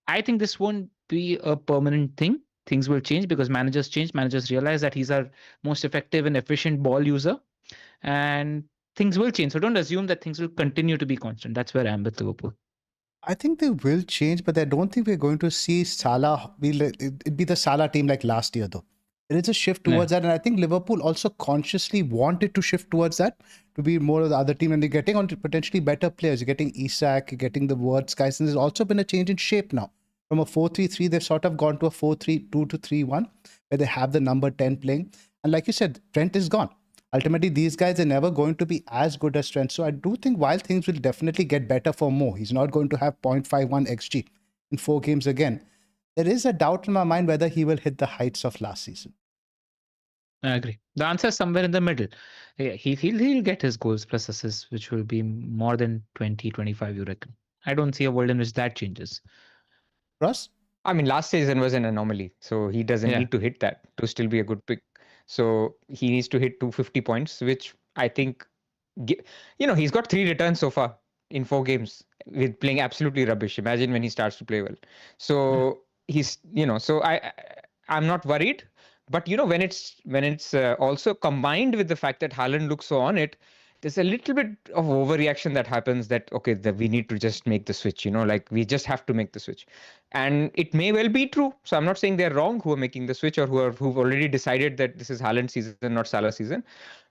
S2: I think this won't be a permanent thing. Things will change because managers change. Managers realize that he's our most effective and efficient ball user, and things will change. So don't assume that things will continue to be constant. That's where I am with Liverpool.
S1: I think they will change, but I don't think we're going to see Salah it'd be the Salah team like last year, though. There is a shift towards that, and I think Liverpool also consciously wanted to shift towards that to be more of the other team, and they're getting on to potentially better players. You're getting Isak, you're getting the Wirtz guys, and there's also been a change in shape now. From a 4-3-3, they've sort of gone to a 4-3-2-3-1, where they have the number 10 playing. And like you said, Trent is gone. Ultimately, these guys are never going to be as good as Trent. So I do think while things will definitely get better for Mo, he's not going to have 0.51 XG in 4 games again. There is a doubt in my mind whether he will hit the heights of last season.
S2: I agree. The answer is somewhere in the middle. Yeah, he'll get his goals plus assists, which will be more than 20, 25, you reckon. I don't see a world in which that changes.
S1: Pras?
S3: I mean, last season was an anomaly, so he doesn't need to hit that to still be a good pick. So he needs to hit 250 points, which I think, he's got 3 returns so far in 4 games with playing absolutely rubbish. Imagine when he starts to play well. So he's, so I'm not worried. But when it's also combined with the fact that Haaland looks so on it, there's a little bit of overreaction that happens that, okay, we need to just make the switch, like we just have to make the switch. And it may well be true. So I'm not saying they're wrong who are making the switch or who've already decided that this is Haaland season, not Salah season.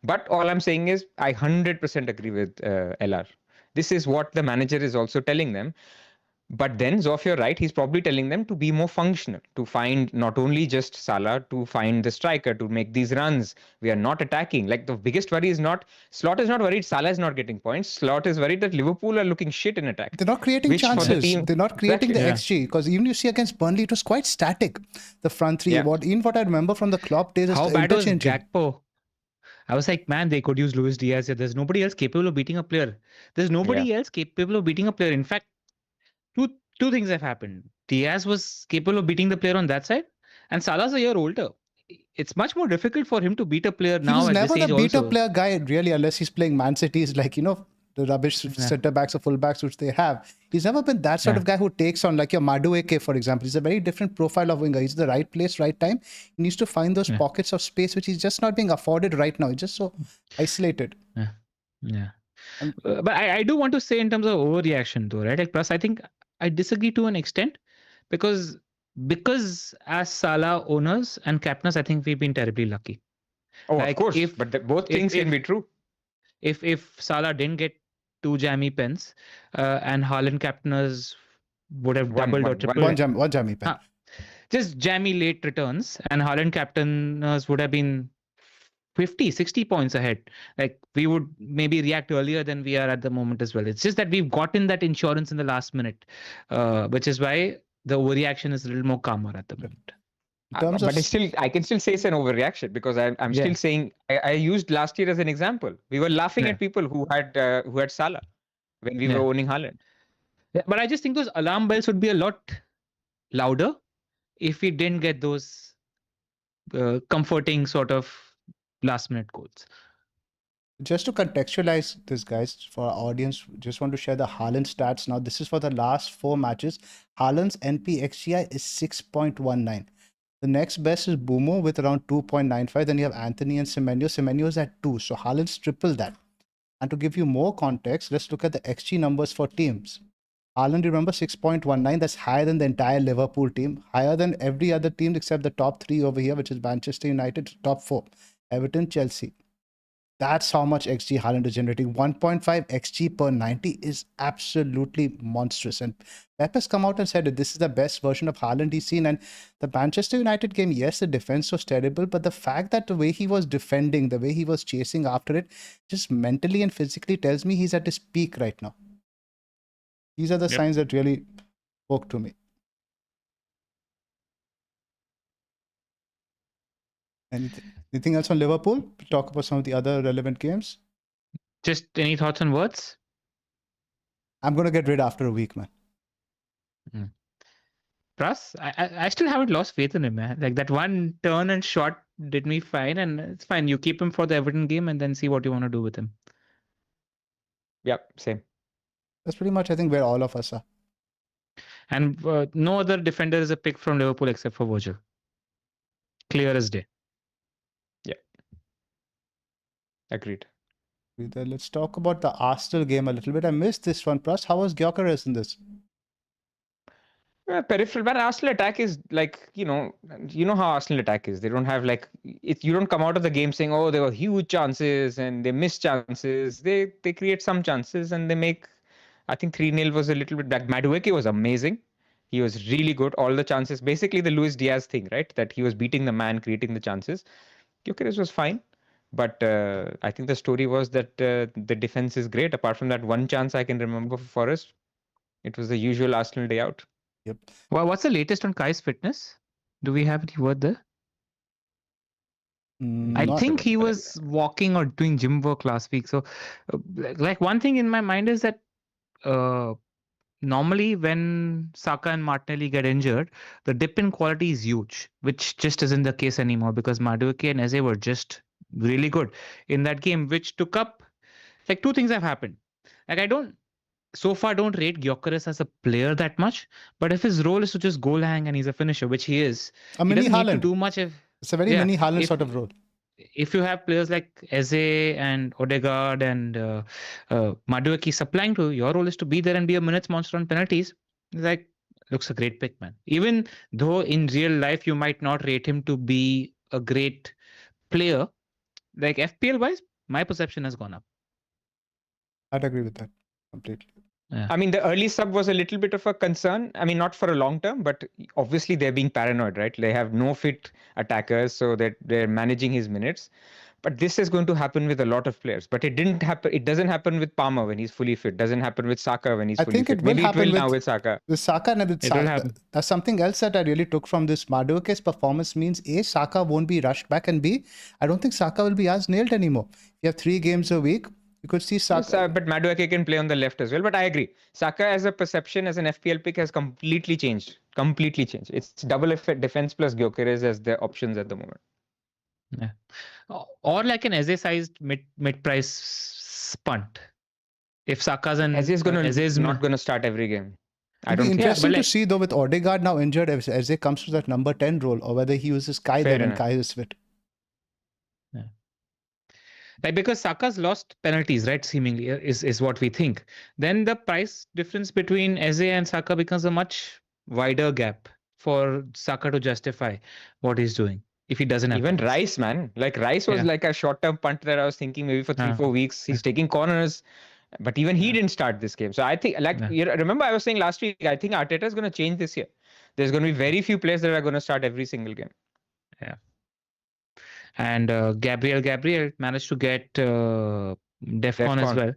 S3: But all I'm saying is I 100% agree with LR. This is what the manager is also telling them. But then, Zoph, you're right, he's probably telling them to be more functional, to find not only just Salah, to find the striker, to make these runs. We are not attacking. Like, the biggest worry is not, Slot is not worried Salah is not getting points. Slot is worried that Liverpool are looking shit in attack.
S1: They're not creating chances. They're not creating the XG. Because even you see against Burnley, it was quite static. The front three. What I remember from the Klopp days is
S2: how bad was Gakpo? I was like, man, they could use Luis Diaz here. There's nobody else capable of beating a player. There's nobody else capable of beating a player. In fact, two things have happened. Diaz was capable of beating the player on that side, and Salah's a year older. It's much more difficult for him to beat a player now at this age also. He's
S1: never the beat a player guy, really, unless he's playing Man City's, like, the rubbish centre-backs or full-backs which they have. He's never been that sort of guy who takes on, like your Madueke, for example. He's a very different profile of winger. He's the right place, right time. He needs to find those pockets of space, which he's just not being afforded right now. He's just so isolated.
S2: But I do want to say in terms of overreaction, though, right? Like, plus, I think I disagree to an extent because as Salah owners and captains, I think we've been terribly lucky.
S3: Oh, like, of course. But both things can be true.
S2: If Salah didn't get 2 jammy pens and Haaland captainers would have doubled or tripled.
S1: One jammy pen.
S2: Just jammy late returns and Haaland captainers would have been 50, 60 points ahead. Like we would maybe react earlier than we are at the moment as well. It's just that we've gotten that insurance in the last minute, which is why the overreaction is a little more calmer at the moment.
S1: In terms of
S3: But I can still say it's an overreaction because I'm still saying I used last year as an example. We were laughing at people who had Salah when we were owning Haaland.
S2: Yeah, but I just think those alarm bells would be a lot louder if we didn't get those comforting sort of last minute goals.
S1: just to contextualize this, guys, for our audience, just want to share the Haaland stats. Now, this is for the last 4 matches. Haaland's NPXGI is 6.19. The next best is Boomo with around 2.95. Then you have Anthony and Semenyo. Semenyo is at 2. So Haaland's triple that. And to give you more context, let's look at the XG numbers for teams. Haaland, remember, 6.19. That's higher than the entire Liverpool team. Higher than every other team except the top 3 over here, which is Manchester United, top 4. Everton, Chelsea. That's how much XG Haaland is generating. 1.5 XG per 90 is absolutely monstrous. And Pep has come out and said that this is the best version of Haaland he's seen. And the Manchester United game, yes, the defense was terrible, but the fact that the way he was defending, the way he was chasing after it, just mentally and physically tells me he's at his peak right now. These are the signs that really spoke to me. Anything else on Liverpool? Talk about some of the other relevant games.
S2: Just any thoughts on words?
S1: I'm going to get rid after a week, man.
S2: Pras, I still haven't lost faith in him, man. Like that one turn and shot did me fine, and it's fine. You keep him for the Everton game and then see what you want to do with him.
S3: Yep, same.
S1: That's pretty much, I think, where all of us are.
S2: And no other defender is a pick from Liverpool except for Virgil. Clear as day.
S3: Yeah. Agreed.
S1: Let's talk about the Arsenal game a little bit. I missed this one. Plus, how was Gyökeres in this?
S3: Peripheral, but Arsenal attack is like, you know how Arsenal attack is. They don't have like, you don't come out of the game saying, oh, there were huge chances and they missed chances. They create some chances and they make, I think 3-0 was a little bit back. Madueke was amazing. He was really good. All the chances, basically the Luis Diaz thing, right? That he was beating the man, creating the chances. Gyökeres was fine. But I think the story was that the defense is great. Apart from that one chance I can remember for Forest, it was the usual Arsenal day out.
S1: Yep.
S2: Well, what's the latest on Kai's fitness? Do we have any word there? I think he was walking or doing gym work last week. So, like one thing in my mind is that normally when Saka and Martinelli get injured, the dip in quality is huge, which just isn't the case anymore because Madueke and Eze were just really good in that game, which took up, like, 2 things have happened. Like, so far don't rate Gyökeres as a player that much, but if his role is to just goal hang and he's a finisher, which he is,
S1: he doesn't
S2: need to do much.
S1: It's a very mini Haaland sort of role.
S2: If you have players like Eze and Odegaard and Madueke supplying to your role is to be there and be a minutes monster on penalties, like, looks a great pick, man. Even though in real life you might not rate him to be a great player, like FPL wise, my perception has gone up.
S1: I'd agree with that completely.
S2: Yeah.
S3: I mean, the early sub was a little bit of a concern. I mean, not for a long term, but obviously they're being paranoid, right? They have no fit attackers, so that they're managing his minutes. But this is going to happen with a lot of players. But it didn't happen. It doesn't happen with Palmer when he's fully fit. Doesn't happen with Saka when he's fully fit.
S1: I think it will happen
S3: now with Saka.
S1: With Saka and with Saka. That's something else that I really took from this. Madueke's performance means A, Saka won't be rushed back, and B, I don't think Saka will be as nailed anymore. You have 3 games a week. You could see Saka.
S3: Yes, but Madueke can play on the left as well. But I agree. Saka as a perception, as an FPL pick, has completely changed. Completely changed. It's double effect defense plus Gyökeres as the options at the moment.
S2: Yeah. Or like an Eze-sized mid-price punt. If Saka's and
S3: Eze is not going to start every game.
S1: I don't think. Interesting to see though with Odegaard now injured, if Eze comes to that number 10 role, or whether he uses Kai there when Kai is fit.
S2: Yeah. Like, because Saka's lost penalties, right? Seemingly is what we think. Then the price difference between Eze and Saka becomes a much wider gap for Saka to justify what he's doing. If he doesn't have
S3: even Rice, man, like Rice was like a short-term punt that I was thinking maybe for 3-4 weeks. He's taking corners, but even he didn't start this game. So I think, you remember I was saying last week, I think Arteta is going to change this year. There's going to be very few players that are going to start every single game.
S2: Yeah. And Gabriel managed to get Defcon as
S3: Defcon.
S2: well.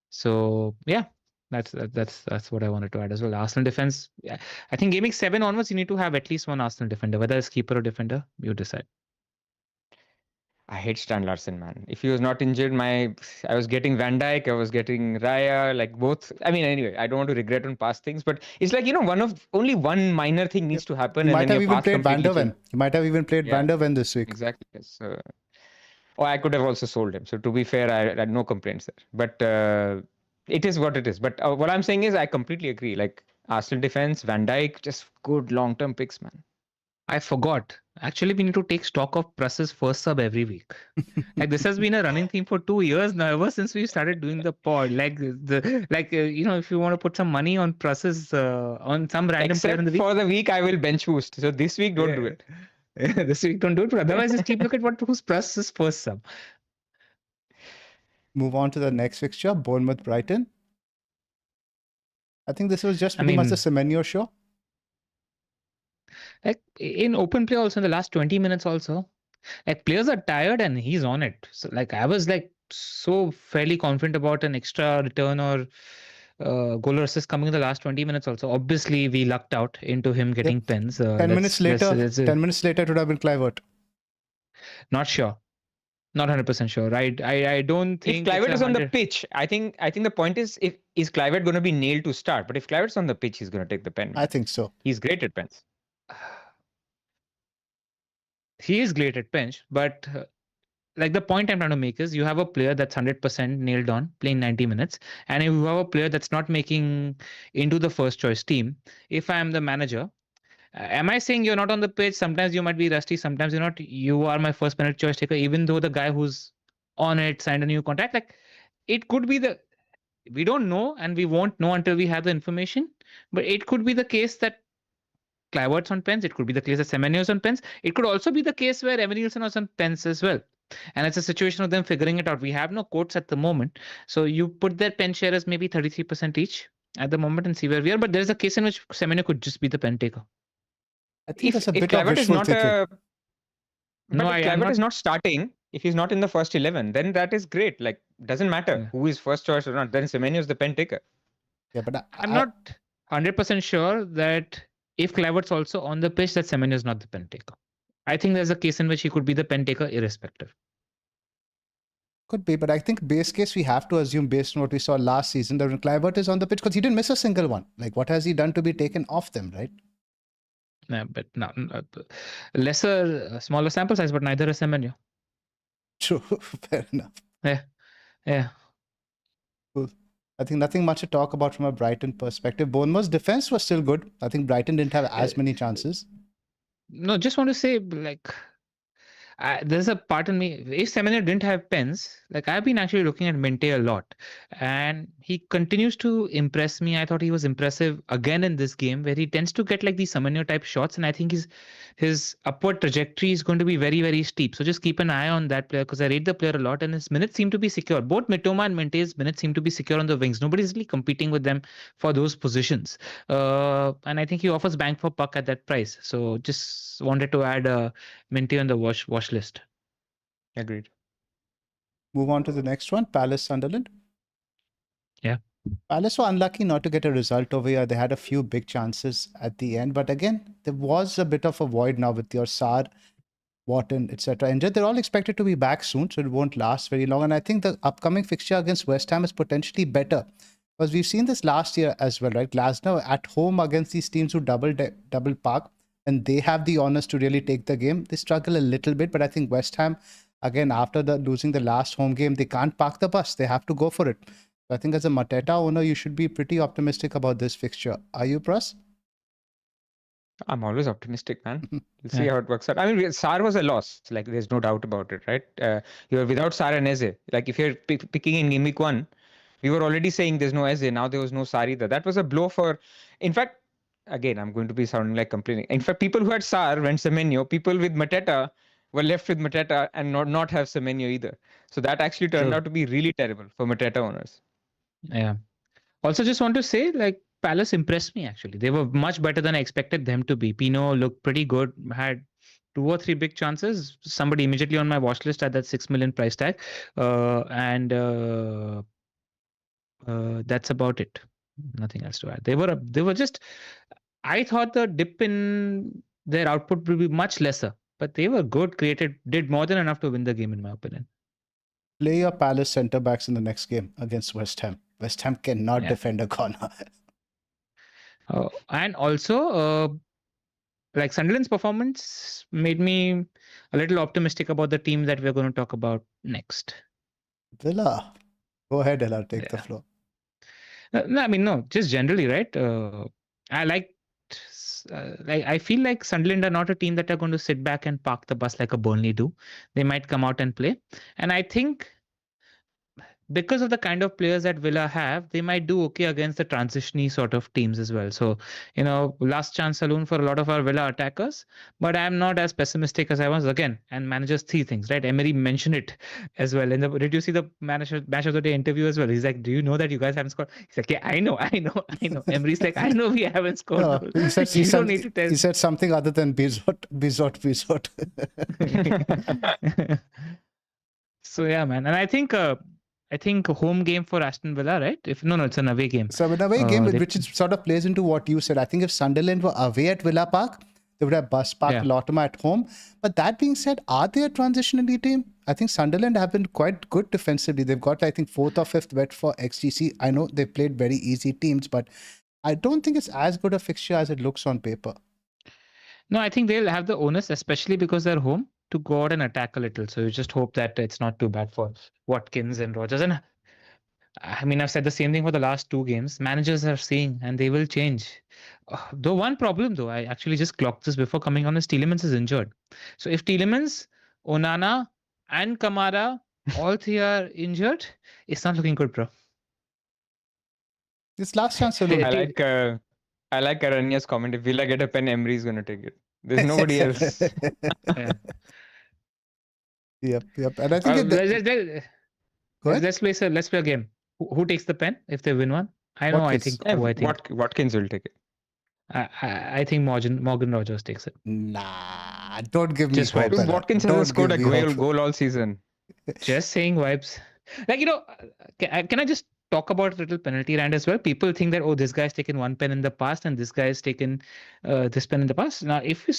S2: So yeah, that's what I wanted to add as well. Arsenal defense. Yeah, I think gaming 7 onwards, you need to have at least one Arsenal defender, whether it's keeper or defender, you decide.
S3: I hate Stan Larsen, man. If he was not injured, I was getting Van Dijk, I was getting Raya, like both. I mean, anyway, I don't want to regret on past things, but it's like, only one minor thing
S1: Yeah.
S3: needs to happen,
S1: You
S3: and
S1: might
S3: then
S1: have
S3: your
S1: even
S3: path
S1: played Van
S3: completely
S1: der Ven.
S3: changes.
S1: You might have even played
S3: Yeah.
S1: Van der Ven this week.
S3: Exactly. So, or I could have also sold him. So to be fair, I had no complaints there. But it is what it is. But what I'm saying is, I completely agree. Like Arsenal defense, Van Dijk, just good long-term picks, man.
S2: I forgot. Actually, we need to take stock of Pras's first sub every week. Like this has been a running theme for 2 years now, ever since we started doing the pod. Like if you want to put some money on Pras's on some random player in
S3: Except
S2: the week.
S3: for the week, I will bench boost. So this week, don't do it.
S2: This week, don't do it. But otherwise, just keep look at who's Pras's first sub.
S1: Move on to the next fixture, Bournemouth Brighton. I think this was just pretty much the Semenyo show.
S2: Like in open play also in the last 20 minutes also, like players are tired and he's on it. So like I was like so fairly confident about an extra return or goal or assist coming in the last 20 minutes also. Obviously we lucked out into him getting pens.
S1: 10 minutes later, it would have been Kluivert.
S2: Not sure. Not 100% sure. Right? I don't think
S3: if Kluivert is on the pitch, I think the point is, is Kluivert going to be nailed to start? But if Kluivert's on the pitch, he's going to take the pen.
S1: I think so.
S3: He's great at pens.
S2: He is great at bench, but like the point I'm trying to make is you have a player that's 100% nailed on playing 90 minutes, and you have a player that's not making into the first choice team. If I am the manager, am I saying you're not on the pitch? Sometimes you might be rusty, sometimes you're not. You are my first penalty choice taker, even though the guy who's on it signed a new contract. Like it could be we don't know, and we won't know until we have the information. But it could be the case that Kluivert's on pens. It could be the case that Semenyo's on pens. It could also be the case where Evan Nielsen was on pens as well. And it's a situation of them figuring it out. We have no quotes at the moment. So you put their pen share as maybe 33% each at the moment and see where we are. But there's a case in which Semenyo could just be the pen taker.
S1: I think that's a bit of
S3: Kluivert is
S1: wishful
S3: not
S1: thinking.
S3: But if Kluivert is not starting, if he's not in the first 11, then that is great. Like, doesn't matter who is first choice or not. Then Semenyo is the pen taker.
S1: Yeah, but
S2: I'm not 100% sure that if Kluivert's also on the pitch, that Semenyo is not the pen taker. I think there's a case in which he could be the pen taker irrespective.
S1: Could be, but I think base case we have to assume based on what we saw last season that when Kluivert is on the pitch, because he didn't miss a single one. Like, what has he done to be taken off them, right?
S2: Yeah, but no, smaller sample size, but neither is Semenyo.
S1: True, fair enough.
S2: Yeah.
S1: Cool. I think nothing much to talk about from a Brighton perspective. Bournemouth's defense was still good. I think Brighton didn't have as many chances.
S2: No, just want to say, like, there's a part in me, if Semenyo didn't have pens, like I've been actually looking at Mente a lot, and he continues to impress me. I thought he was impressive again in this game, where he tends to get like these Semenyo type shots, and I think his upward trajectory is going to be very, very steep. So just keep an eye on that player, because I rate the player a lot, and his minutes seem to be secure. Both Mitoma and Mente's minutes seem to be secure on the wings. Nobody's really competing with them for those positions, and I think he offers bang for buck at that price. So just wanted to add Mente on the watch list.
S3: Agreed.
S1: Move on to the next one, Palace Sunderland.
S2: Yeah.
S1: Palace were unlucky not to get a result over here. They had a few big chances at the end, but again, there was a bit of a void now with your Sarr, Wharton, etc. injured. They're all expected to be back soon, so it won't last very long. And I think the upcoming fixture against West Ham is potentially better, because we've seen this last year as well, right? Glasgow at home against these teams who double park, and they have the honors to really take the game. They struggle a little bit, but I think West Ham, again, after losing the last home game, they can't park the bus. They have to go for it. So I think as a Mateta owner, you should be pretty optimistic about this fixture. Are you, Pras?
S3: I'm always optimistic, man. We'll see how it works out. I mean, Sarr was a loss. Like, there's no doubt about it, right? You're without Sarr and Eze. Like, if you're picking in Gameweek 1, we were already saying there's no Eze. Now there was no Sarr either. That was a blow for... In fact, again, I'm going to be sounding like complaining. In fact, people who had Sarr went Semenyo. People with Mateta were left with Mateta and not have Semenyo either. So that actually turned out to be really terrible for Mateta owners.
S2: Yeah. Also, just want to say, like, Palace impressed me, actually. They were much better than I expected them to be. Pino looked pretty good, had 2 or 3 big chances. Somebody immediately on my watch list at that 6 million price tag, and that's about it. Nothing else to add. They were just. I thought the dip in their output would be much lesser, but they were good. Did more than enough to win the game, in my opinion.
S1: Play your Palace centre backs in the next game against West Ham. West Ham cannot
S2: Yeah.
S1: defend a corner.
S2: And also, like Sunderland's performance made me a little optimistic about the team that we're going to talk about next.
S1: Villa. Go ahead, Ella. Take the
S2: Yeah.
S1: floor.
S2: No, I mean, no, just generally, right? I I feel like Sunderland are not a team that are going to sit back and park the bus like a Burnley do. They might come out and play. And I think because of the kind of players that Villa have, they might do okay against the transitiony sort of teams as well. So, last chance saloon for a lot of our Villa attackers. But I'm not as pessimistic as I was again. And managers three things, right? Emery mentioned it as well. Did you see the match of the day interview as well? He's like, "Do you know that you guys haven't scored?" He's like, "Yeah, I know." Emery's like, "I know we haven't scored."
S1: No,
S2: You don't need to tell.
S1: he said something other than Bizot.
S2: So yeah, man. And I think a home game for Aston Villa, right? It's an away game.
S1: So an away game, which sort of plays into what you said. I think if Sunderland were away at Villa Park, they would have bus parked Lottima at home. But that being said, are they a transitionary team? I think Sunderland have been quite good defensively. They've got, I think, 4th or 5th bet for XGC. I know they played very easy teams, but I don't think it's as good a fixture as it looks on paper.
S2: No, I think they'll have the onus, especially because they're home, to go out and attack a little. So you just hope that it's not too bad for Watkins and Rodgers. And I mean, I've said the same thing for the last 2 games. Managers are seeing, and they will change. Though one problem, I actually just clocked this before coming on, is Tielemans is injured. So if Tielemans, Onana, and Kamara, all 3 are injured, it's not looking good, bro.
S1: This last chance saloon.
S3: I like Aranya's comment. If Villa get a pen, Emery's going to take it. There's nobody else.
S1: Yep. And I think
S2: let's play a game. Who takes the pen if they win one?
S1: Watkins.
S3: Watkins will take it.
S2: I think Morgan Rogers takes it.
S1: Nah, don't give me
S2: Just
S1: hope.
S3: Watkins hasn't scored a goal all season.
S2: Just saying vibes. Like, can I just talk about a little penalty rant as well? People think that, oh, this guy's taken 1 pen in the past and this guy's taken this pen in the past. Now, if you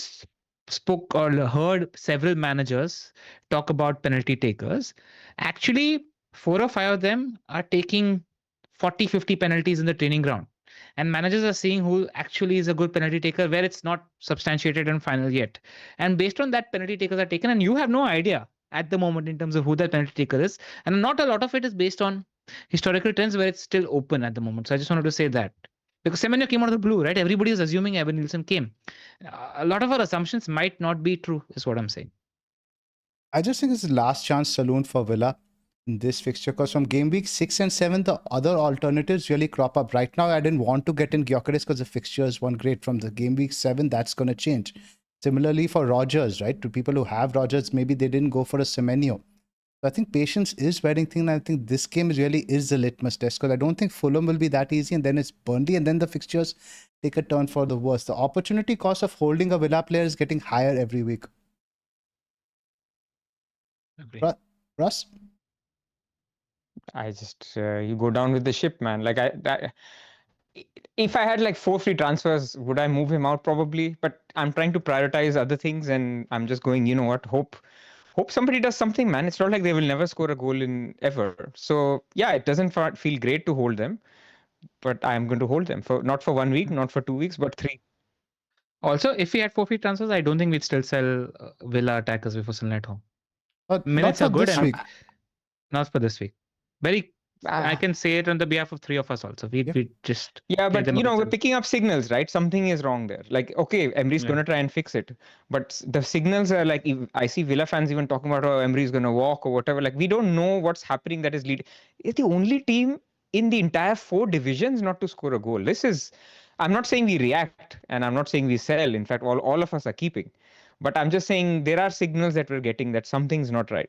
S2: spoke or heard several managers talk about penalty takers, actually 4 or 5 of them are taking 40-50 penalties in the training ground. And managers are seeing who actually is a good penalty taker where it's not substantiated and final yet. And based on that, penalty takers are taken, and you have no idea at the moment in terms of who that penalty taker is. And not a lot of it is based on historical trends where it's still open at the moment. So I just wanted to say that. Because Semenyo came out of the blue, right? Everybody is assuming Evan Nielsen came. A lot of our assumptions might not be true, is what I'm saying.
S1: I just think it's the last chance saloon for Villa in this fixture, because from game week 6 and 7, the other alternatives really crop up. Right now, I didn't want to get in Gyökeres because the fixtures weren't great. From the game week 7, that's going to change. Similarly for Rodgers, right? To people who have Rodgers, maybe they didn't go for a Semenyo. So I think patience is very thing. And I think this game really is the litmus test, because I don't think Fulham will be that easy. And then it's Burnley, and then the fixtures take a turn for the worse. The opportunity cost of holding a Villa player is getting higher every week. Russ?
S3: I just you go down with the ship, man. Like if I had like 4 free transfers, would I move him out? Probably, but I'm trying to prioritize other things, and I'm just going, you know what? Hope somebody does something, man. It's not like they will never score a goal in ever. So yeah, it doesn't feel great to hold them, but I'm going to hold them for not for 1 week, not for 2 weeks, but 3.
S2: Also, if we had 4 free transfers, I don't think we'd still sell Villa attackers before selling at home. Minutes are good, and not for this week. I can say it on the behalf of 3 of us also. We just
S3: but we're picking up signals, right? Something is wrong there. Like, okay, Emery's going to try and fix it, but the signals are like, I see Villa fans even talking about how Emery's going to walk or whatever. Like, we don't know what's happening that is leading. It's the only team in the entire 4 divisions not to score a goal. I'm not saying we react, and I'm not saying we sell. In fact, all of us are keeping. But I'm just saying there are signals that we're getting that something's not right.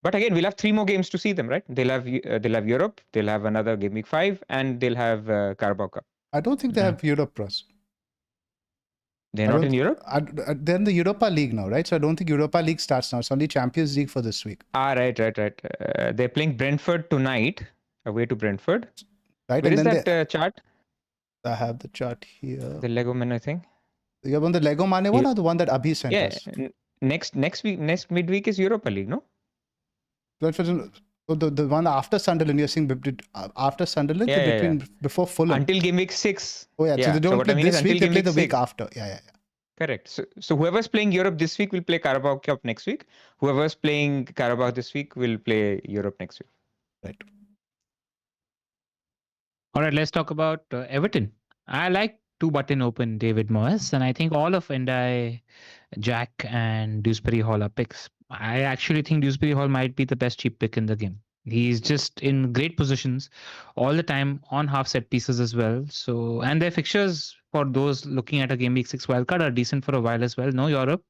S3: But again, we'll have 3 more games to see them, right? They'll have Europe, they'll have another Gameweek 5, and they'll have Carabao Cup.
S1: I don't think they have Europe, Pras.
S3: They're not in Europe?
S1: They're in the Europa League now, right? So I don't think Europa League starts now. It's only Champions League for this week.
S3: Right. They're playing Brentford tonight, away to Brentford.
S1: Right?
S3: Where
S1: And
S3: is
S1: then
S3: that chart?
S1: I have the chart here.
S3: The Lego Man, I think.
S1: You have on the Lego Mane one or the one that Abhi sent
S3: Yeah,
S1: us?
S3: next midweek is Europa League, no?
S1: The one after Sunderland, you're saying after Sunderland, before Fulham.
S3: Until game week 6.
S1: Oh, yeah. So they don't play this week, they play the week after. Yeah.
S3: Correct. So whoever's playing Europe this week will play Carabao Cup next week. Whoever's playing Carabao this week will play Europe next week.
S1: Right.
S2: All right, let's talk about Everton. I like two button open David Moyes, and I think all of Ndai, Jack, and Dewsbury Hall are picks. I actually think Dewsbury Hall might be the best cheap pick in the game. He's just in great positions all the time on half set pieces as well. So, and their fixtures for those looking at a game week 6 wildcard are decent for a while as well. No Europe.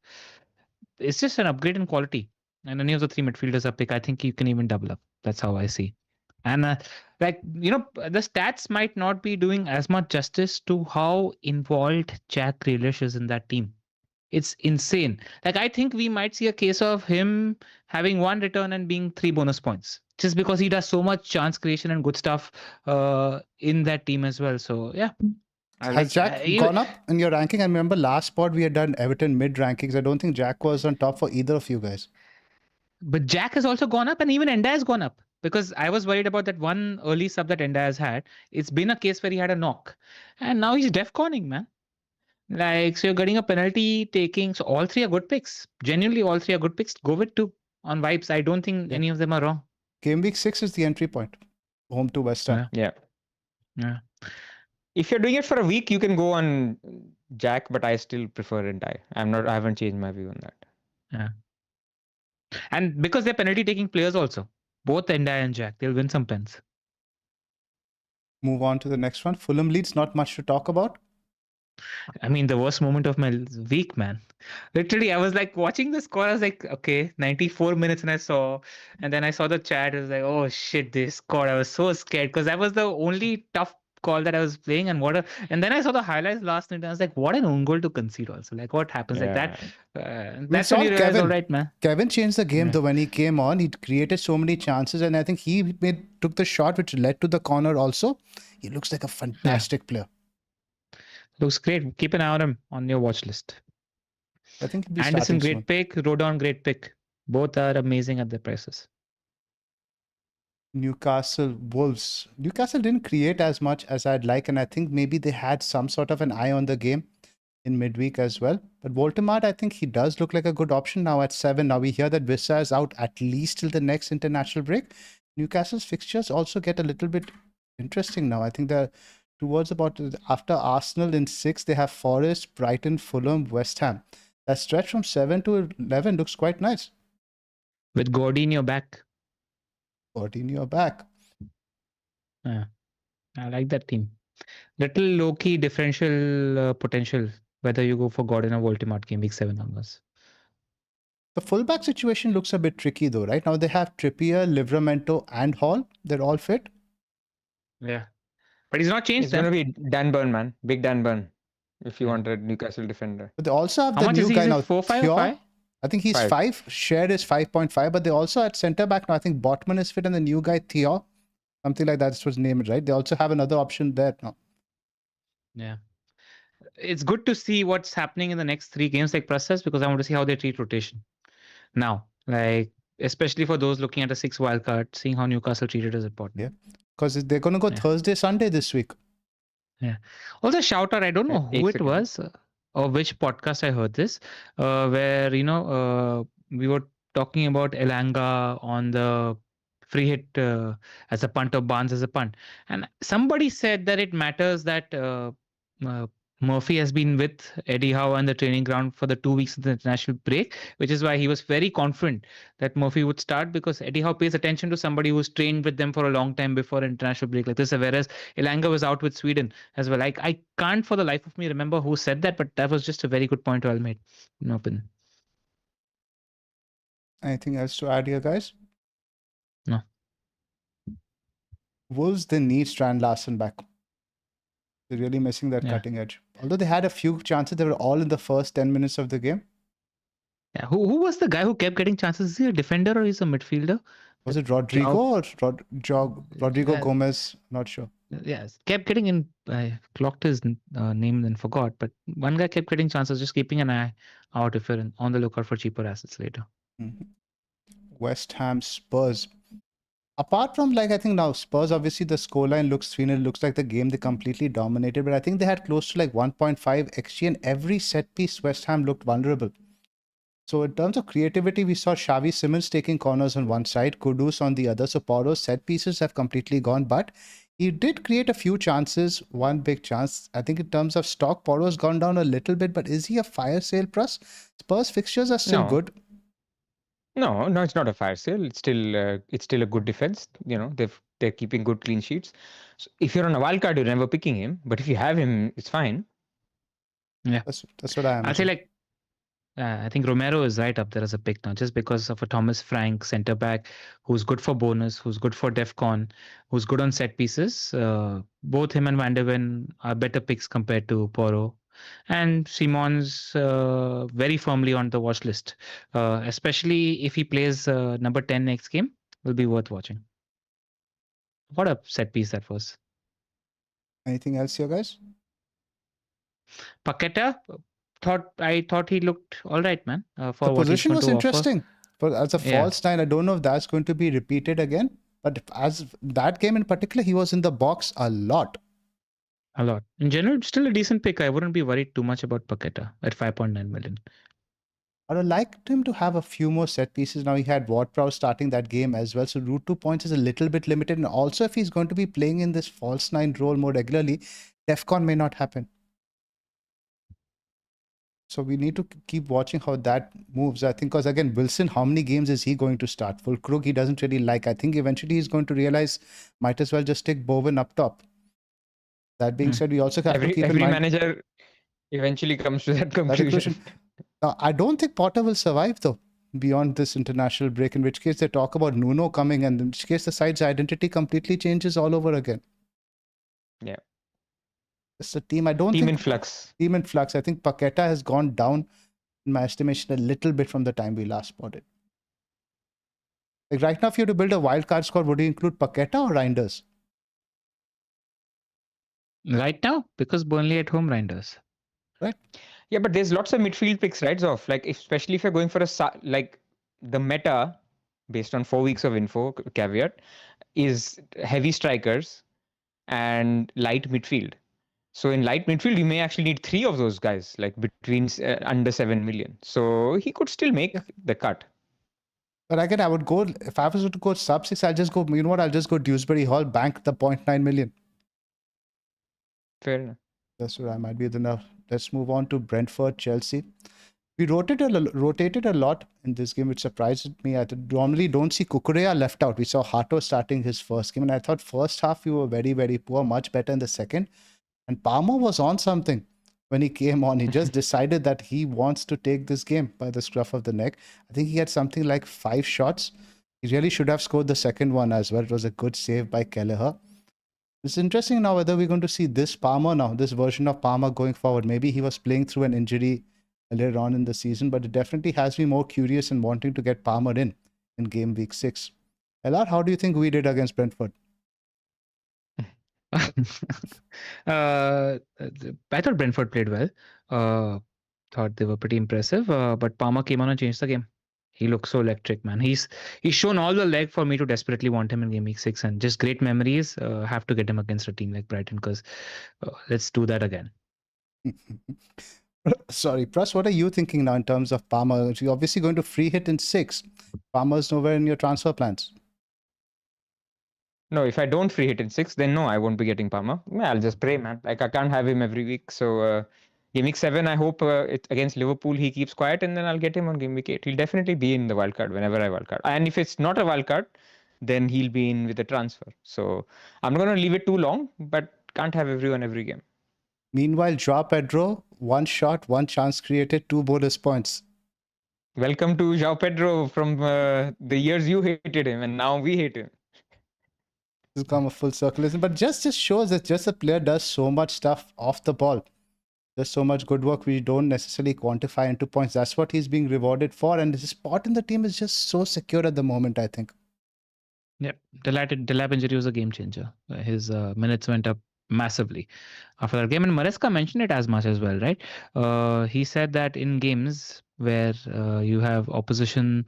S2: It's just an upgrade in quality. And any of the three midfielders are pick. I think you can even double up. That's how I see. And the stats might not be doing as much justice to how involved Jack Grealish is in that team. It's insane. Like, I think we might see a case of him having one return and being 3 bonus points, just because he does so much chance creation and good stuff in that team as well. So, yeah.
S1: Has Jack gone up in your ranking? I remember last spot we had done Everton mid rankings. I don't think Jack was on top for either of you guys.
S2: But Jack has also gone up, and even Enda has gone up. Because I was worried about that one early sub that Enda has had. It's been a case where he had a knock. And now he's defconning, man. Like, so you're getting a penalty taking. So all three are good picks. Genuinely, all three are good picks. Go with 2 on vibes. I don't think any of them are wrong.
S1: Game week 6 is the entry point. Home to West Ham.
S3: Yeah. If you're doing it for a week, you can go on Jack, but I still prefer Ndai. I haven't changed my view on that.
S2: Yeah. And because they're penalty taking players also. Both Ndai and Jack, they'll win some pens.
S1: Move on to the next one. Fulham Leeds, not much to talk about.
S2: I mean, the worst moment of my week, man. Literally, I was like watching the score. I was like, okay, 94 minutes, and then I saw the chat. I was like, oh shit, they scored. I was so scared because that was the only tough call that I was playing. And then I saw the highlights last night. And I was like, what an own goal to concede also. Like, what happens like that? That's when you realize, all right, man.
S1: Kevin changed the game though when he came on. He created so many chances, and I think he took the shot which led to the corner also. He looks like a fantastic player.
S2: Looks great. Keep an eye on him on your watch list.
S1: I think he'll be
S2: Anderson, great
S1: soon.
S2: pick. Rodon, great pick. Both are amazing at their prices.
S1: Newcastle Wolves. Newcastle didn't create as much as I'd like, and I think maybe they had some sort of an eye on the game in midweek as well. But Voldemort, I think he does look like a good option now at 7. Now we hear that Vissa is out at least till the next international break. Newcastle's fixtures also get a little bit interesting now. I think they're towards about after Arsenal in 6, they have Forest, Brighton, Fulham, West Ham. That stretch from 7 to 11 looks quite nice.
S2: With Gordinho back.
S1: Gordinho back.
S2: Yeah, I like that team. Little low-key differential potential, whether you go for Gordon or Voldemort game week 7 onwards.
S1: The fullback situation looks a bit tricky though, right? Now they have Trippier, Livramento, and Hall. They're all fit.
S2: Yeah. But he's not changed.
S3: It's going to be Dan Burn, man. Big Dan Burn. If you want a Newcastle defender.
S1: But they also have
S2: How
S1: the new guy now.
S2: 4, 5 or 5?
S1: I think he's 5. Shared is 5.5. But they also at centre back now. I think Botman is fit and the new guy Theo. Something like that is his name, right? They also have another option there now.
S2: Yeah. It's good to see what's happening in the next 3 games like Pras, because I want to see how they treat rotation. Now, like, especially for those looking at a 6 wildcard, seeing how Newcastle treated is important.
S1: Yeah. Because they're going to go Thursday, Sunday this week.
S2: Yeah. Also, shout out, I don't know who it was or which podcast I heard this, where, we were talking about Elanga on the free hit as a punt or Barnes as a punt. And somebody said that it matters that Murphy has been with Eddie Howe on the training ground for the 2 weeks of the international break, which is why he was very confident that Murphy would start, because Eddie Howe pays attention to somebody who's trained with them for a long time before international break like this. Whereas Elanga was out with Sweden as well. I can't for the life of me remember who said that, but that was just a very good point well made. In my opinion.
S1: Anything else to add here, guys?
S2: No.
S1: Wolves, they need Strand Larsen back. They're really missing that
S2: Yeah.
S1: cutting edge. Although they had a few chances, they were all in the first 10 minutes of the game.
S2: Yeah. Who was the guy who kept getting chances? Is he a defender or is a midfielder?
S1: Was it Rodrigo or Rodrigo
S2: Yeah,
S1: Gomez? Not sure.
S2: yes, kept getting in. I clocked his name and forgot, but one guy kept getting chances. Just keeping an eye out if you're on the lookout for cheaper assets later.
S1: Mhm. West Ham Spurs. Apart from, like, I think now Spurs, obviously the scoreline looks 3-0, looks like the game they completely dominated, but I think they had close to like 1.5 XG, and every set piece West Ham looked vulnerable. So in terms of creativity, we saw Xavi Simons taking corners on one side, Kudus on the other. So Poro's set pieces have completely gone, but he did create a few chances, one big chance. I think in terms of stock, Poro's gone down a little bit, but is he a fire sale plus? Spurs fixtures are still
S3: No.
S1: good.
S3: No, it's not a fire sale. It's still a good defense. You know, they're keeping good clean sheets. So if you're on a wild card, you're never picking him. But if you have him, it's fine.
S2: Yeah,
S1: That's what I am.
S2: I'll say like I think Romero is right up there as a pick now, just because of a Thomas Frank centre back who's good for bonus, who's good for DEFCON, who's good on set pieces. Both him and Van der Ven are better picks compared to Poro. And Simon's very firmly on the watch list, especially if he plays number 10 next game, will be worth watching. What a set piece that was.
S1: Anything else here, guys?
S2: Paqueta, I thought he looked all right, man. For
S1: The
S2: what he's
S1: position
S2: going
S1: was
S2: to offer.
S1: interesting. But as a
S2: Yeah.
S1: false nine, I don't know if that's going to be repeated again. But as that game in particular, he was in the box a lot.
S2: A lot. In general, still a decent pick. I wouldn't be worried too much about Paqueta at 5.9 million.
S1: I would like him to have a few more set pieces. Now he had Ward-Prowse starting that game as well. So route 2 points is a little bit limited. And also if he's going to be playing in this false nine role more regularly, DEFCON may not happen. So we need to keep watching how that moves. I think because again, Wilson, how many games is he going to start? Fulkrug, he doesn't really like. I think eventually he's going to realize might as well just take Bowen up top. That being said, we also have to keep in
S3: Every
S1: mind
S3: manager eventually comes to that conclusion.
S1: Now, I don't think Potter will survive though beyond this international break, in which case they talk about Nuno coming, and in which case the side's identity completely changes all over again.
S3: Yeah.
S1: It's a team I don't
S3: Team
S1: think
S3: in flux.
S1: Team in flux. I think Paqueta has gone down in my estimation a little bit from the time we last spotted. Like right now, if you had to build a wild card squad, would you include Paqueta or Reinders?
S2: Right now, because Burnley at home, Reinders.
S1: Right.
S3: Yeah, but there's lots of midfield picks, right, Zoph? Like, especially if you're going for like the meta, based on 4 weeks of info, caveat, is heavy strikers and light midfield. So in light midfield, you may actually need 3 of those guys, like between under 7 million. So he could still make the cut.
S1: But again, I would go, if I was to go sub 6, I'll just go, you know what, I'll just go Dewsbury Hall, bank the 0.9 million.
S3: Fair enough.
S1: That's what I might be enough. Let's move on to Brentford, Chelsea. We rotated a lot in this game, which surprised me. I normally don't see Kukurea left out. We saw Hato starting his first game, and I thought first half we were very, very poor, much better in the second. And Palmer was on something when he came on. He just decided that he wants to take this game by the scruff of the neck. I think he had something like 5 shots. He really should have scored the second one as well. It was a good save by Kelleher. It's interesting now whether we're going to see this Palmer now, this version of Palmer going forward. Maybe he was playing through an injury earlier on in the season, but it definitely has me more curious and wanting to get Palmer in game week 6. LR, how do you think we did against Brentford?
S2: I thought Brentford played well. Thought they were pretty impressive, but Palmer came on and changed the game. He looks so electric, man. He's shown all the leg for me to desperately want him in game week 6, and just great memories. Have to get him against a team like Brighton, because let's do that again.
S1: Sorry, Pras, what are you thinking now in terms of Palmer? You're obviously going to free hit in 6. Palmer's nowhere in your transfer plans.
S3: No, if I don't free hit in 6, then no, I won't be getting Palmer. I'll just pray, man. Like, I can't have him every week. So game week 7, I hope against Liverpool he keeps quiet, and then I'll get him on game week 8. He'll definitely be in the wildcard whenever I wildcard. And if it's not a wildcard, then he'll be in with a transfer. So I'm not going to leave it too long, but can't have everyone every game.
S1: Meanwhile, Joao Pedro, 1 shot, 1 chance created, 2 bonus points.
S3: Welcome to Joao Pedro from the years you hated him, and now we hate him.
S1: It's come a full circle, isn't it? But just shows that just a player does so much stuff off the ball. There's so much good work we don't necessarily quantify into points. That's what he's being rewarded for. And his spot in the team is just so secure at the moment, I think.
S2: Yep. Delap injury was a game changer. His minutes went up massively after that game. And Maresca mentioned it as much as well, right? He said that in games where you have opposition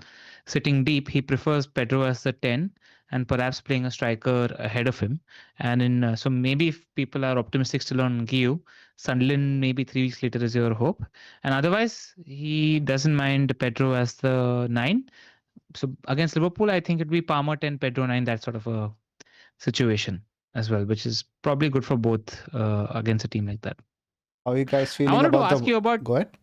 S2: sitting deep, he prefers Pedro as the 10 and perhaps playing a striker ahead of him. And in so maybe if people are optimistic still on Guiu, Sunderland maybe 3 weeks later is your hope. And otherwise, he doesn't mind Pedro as the 9. So against Liverpool, I think it'd be Palmer 10, Pedro 9, that sort of a situation as well, which is probably good for both against a team like that.
S1: How are you guys
S2: I
S1: feeling
S2: wanted to
S1: about
S2: ask you about
S1: Go ahead.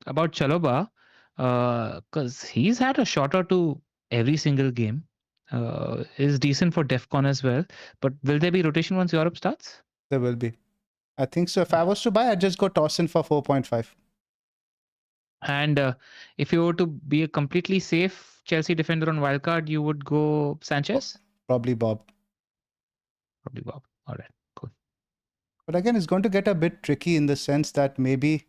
S2: Chalobah, because he's had a shot or two every single game. Is decent for DEFCON as well. But will there be rotation once Europe starts?
S1: There will be. I think so. If I was to buy, I'd just go toss in for 4.5.
S2: And if you were to be a completely safe Chelsea defender on wildcard, you would go Sanchez?
S1: Probably Bob.
S2: Probably Bob. All right, cool.
S1: But again, it's going to get a bit tricky in the sense that maybe,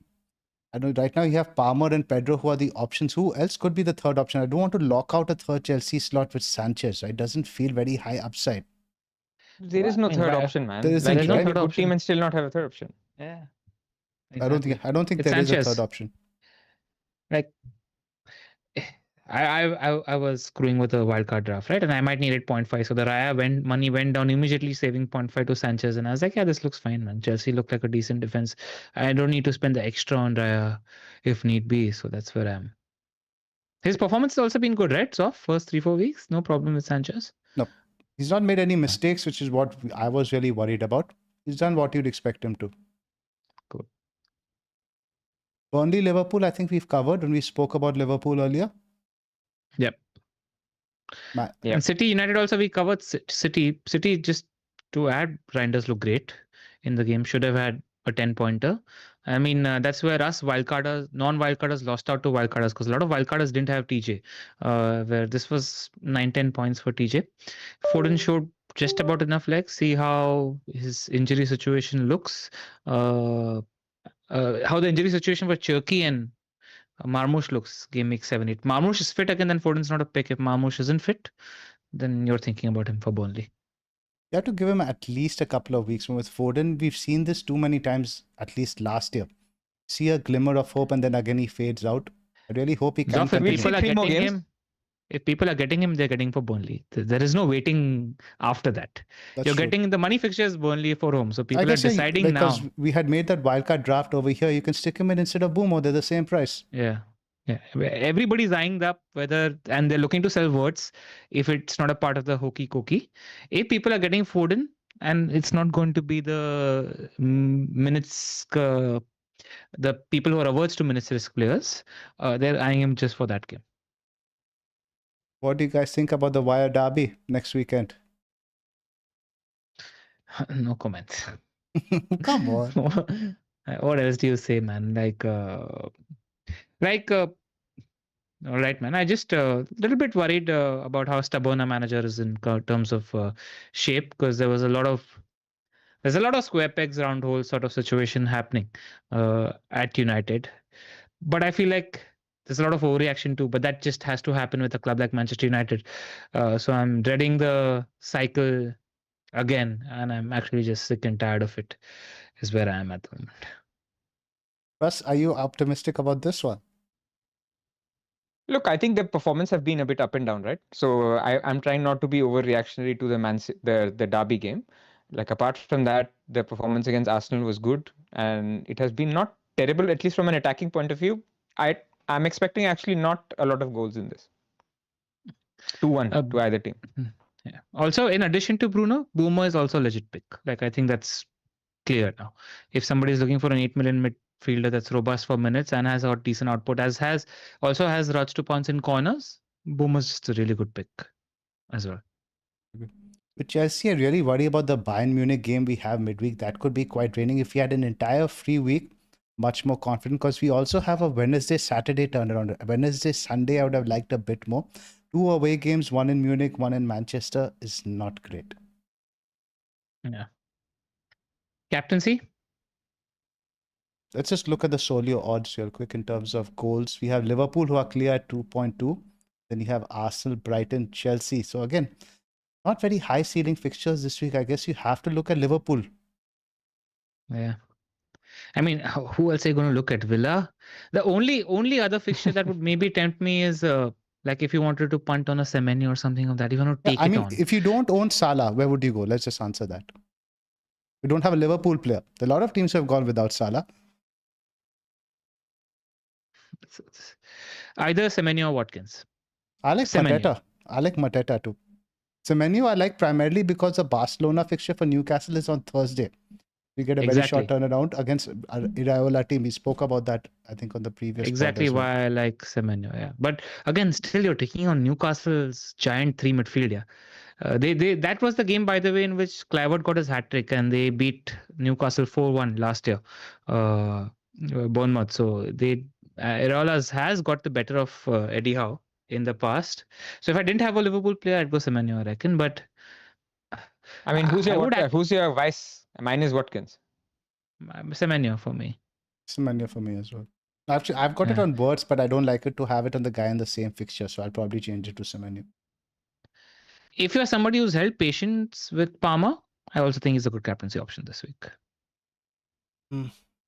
S1: I don't know, right now you have Palmer and Pedro who are the options. Who else could be the third option? I don't want to lock out a third Chelsea slot with Sanchez. Right? It doesn't feel very high upside.
S3: There is no third option, man.
S1: There isn't,
S3: Like, you can
S1: right?
S3: be a good team and still not have a third option.
S2: Yeah.
S1: I don't think
S2: It's
S1: there is a
S2: Sanchez.
S1: third option.
S2: Like, I was screwing with a wildcard draft, right? And I might need 8.5. So the Raya money went down immediately, saving 0.5 to Sanchez. And I was like, yeah, this looks fine, man. Chelsea looked like a decent defense. I don't need to spend the extra on Raya if need be. So that's where I am. His performance has also been good, right? So first 3-4 weeks, no problem with Sanchez.
S1: No, he's not made any mistakes, which is what I was really worried about. He's done what you'd expect him to.
S2: Good.
S1: Burnley, Liverpool, I think we've covered when we spoke about Liverpool earlier.
S2: Yep. And City United also we covered. City just to add, Reinders look great in the game. Should have had a 10-pointer. I mean, that's where us wildcarders, non-wildcarders lost out to wildcarders because a lot of wildcarders didn't have TJ, where this was 9-10 points for TJ. Foden showed just about enough legs. See how his injury situation looks. How the injury situation for Cherky and Marmoush looks game week 7-8. Marmoush is fit again, then Foden's not a pick. If Marmoush isn't fit, then you're thinking about him for Burnley.
S1: You have to give him at least a couple of weeks. With Foden, we've seen this too many times, at least last year. See a glimmer of hope and then again he fades out. I really hope he can continue.
S2: If people are getting him, they're getting for Burnley. There is no waiting after that.
S1: That's
S2: You're
S1: true.
S2: getting the money fixtures Burnley for home. So people are deciding now.
S1: Because we had made that wildcard draft over here, you can stick him in instead of Boomo. They're the same price.
S2: Yeah. Everybody's eyeing up and they're looking to sell words if it's not a part of the hokey cookie. If people are getting Foden and it's not going to be the minutes, the people who are averse to minutes risk players, they're eyeing him just for that game.
S1: What do you guys think about the Wire Derby next weekend?
S2: No comments.
S1: Come on.
S2: What else do you say, man? All right, man. I just a little bit worried about how stubborn a manager is in terms of shape, because there's a lot of square pegs round hole sort of situation happening at United. But I feel like there's a lot of overreaction too, but that just has to happen with a club like Manchester United. So I'm dreading the cycle again, and I'm actually just sick and tired of it, is where I am at the moment.
S1: Pras, are you optimistic about this one?
S3: Look, I think the performance have been a bit up and down, right? So I'm trying not to be overreactionary to the Derby game. Like, apart from that, the performance against Arsenal was good, and it has been not terrible, at least from an attacking point of view. I'm expecting actually not a lot of goals in this. 2-1 to either team.
S2: Yeah. Also, in addition to Bruno, Boomer is also a legit pick. Like, I think that's clear now. If somebody is looking for an 8 million midfielder that's robust for minutes and has a decent output, also has rods to pounce in corners, Boomer's just a really good pick as well.
S1: With Chelsea, I really worry about the Bayern Munich game we have midweek. That could be quite draining. If we had an entire free week, much more confident, because we also have a Wednesday, Saturday turnaround. Wednesday, Sunday, I would have liked a bit more. 2 away games, one in Munich, one in Manchester, is not great.
S2: Yeah. Captaincy?
S1: Let's just look at the Solio odds real quick in terms of goals. We have Liverpool who are clear at 2.2. Then you have Arsenal, Brighton, Chelsea. So again, not very high ceiling fixtures this week. I guess you have to look at Liverpool.
S2: Yeah. I mean, who else are you going to look at? Villa? The only other fixture that would maybe tempt me is like if you wanted to punt on a Semenyo or something of that, you want to take
S1: I
S2: it
S1: mean,
S2: on.
S1: if you don't own Salah, where would you go? Let's just answer that. We don't have a Liverpool player. A lot of teams have gone without Salah.
S2: Either Semenyo or Watkins.
S1: I like
S2: Semenyo.
S1: Mateta. I like Mateta too. Semenyo I like primarily because the Barcelona fixture for Newcastle is on Thursday. We get a very short turnaround against Iraola team. We spoke about that, I think, on the previous
S2: Exactly
S1: pod as well.
S2: why I like Semenyo, yeah. But again, still you're taking on Newcastle's giant 3 midfield, yeah. That was the game, by the way, in which Clivert got his hat trick and they beat Newcastle 4-1 last year, Bournemouth. So Iraola has got the better of Eddie Howe in the past. So if I didn't have a Liverpool player, I'd go Semenyo, I reckon. But
S3: I mean, who's your vice? Mine is Watkins.
S2: Semenyo for me.
S1: Semenyo for me as well. Actually, I've got it on Birds, but I don't like it to have it on the guy in the same fixture, so I'll probably change it to Semenyo.
S2: If you're somebody who's held patience with Palmer, I also think he's a good captaincy option this week.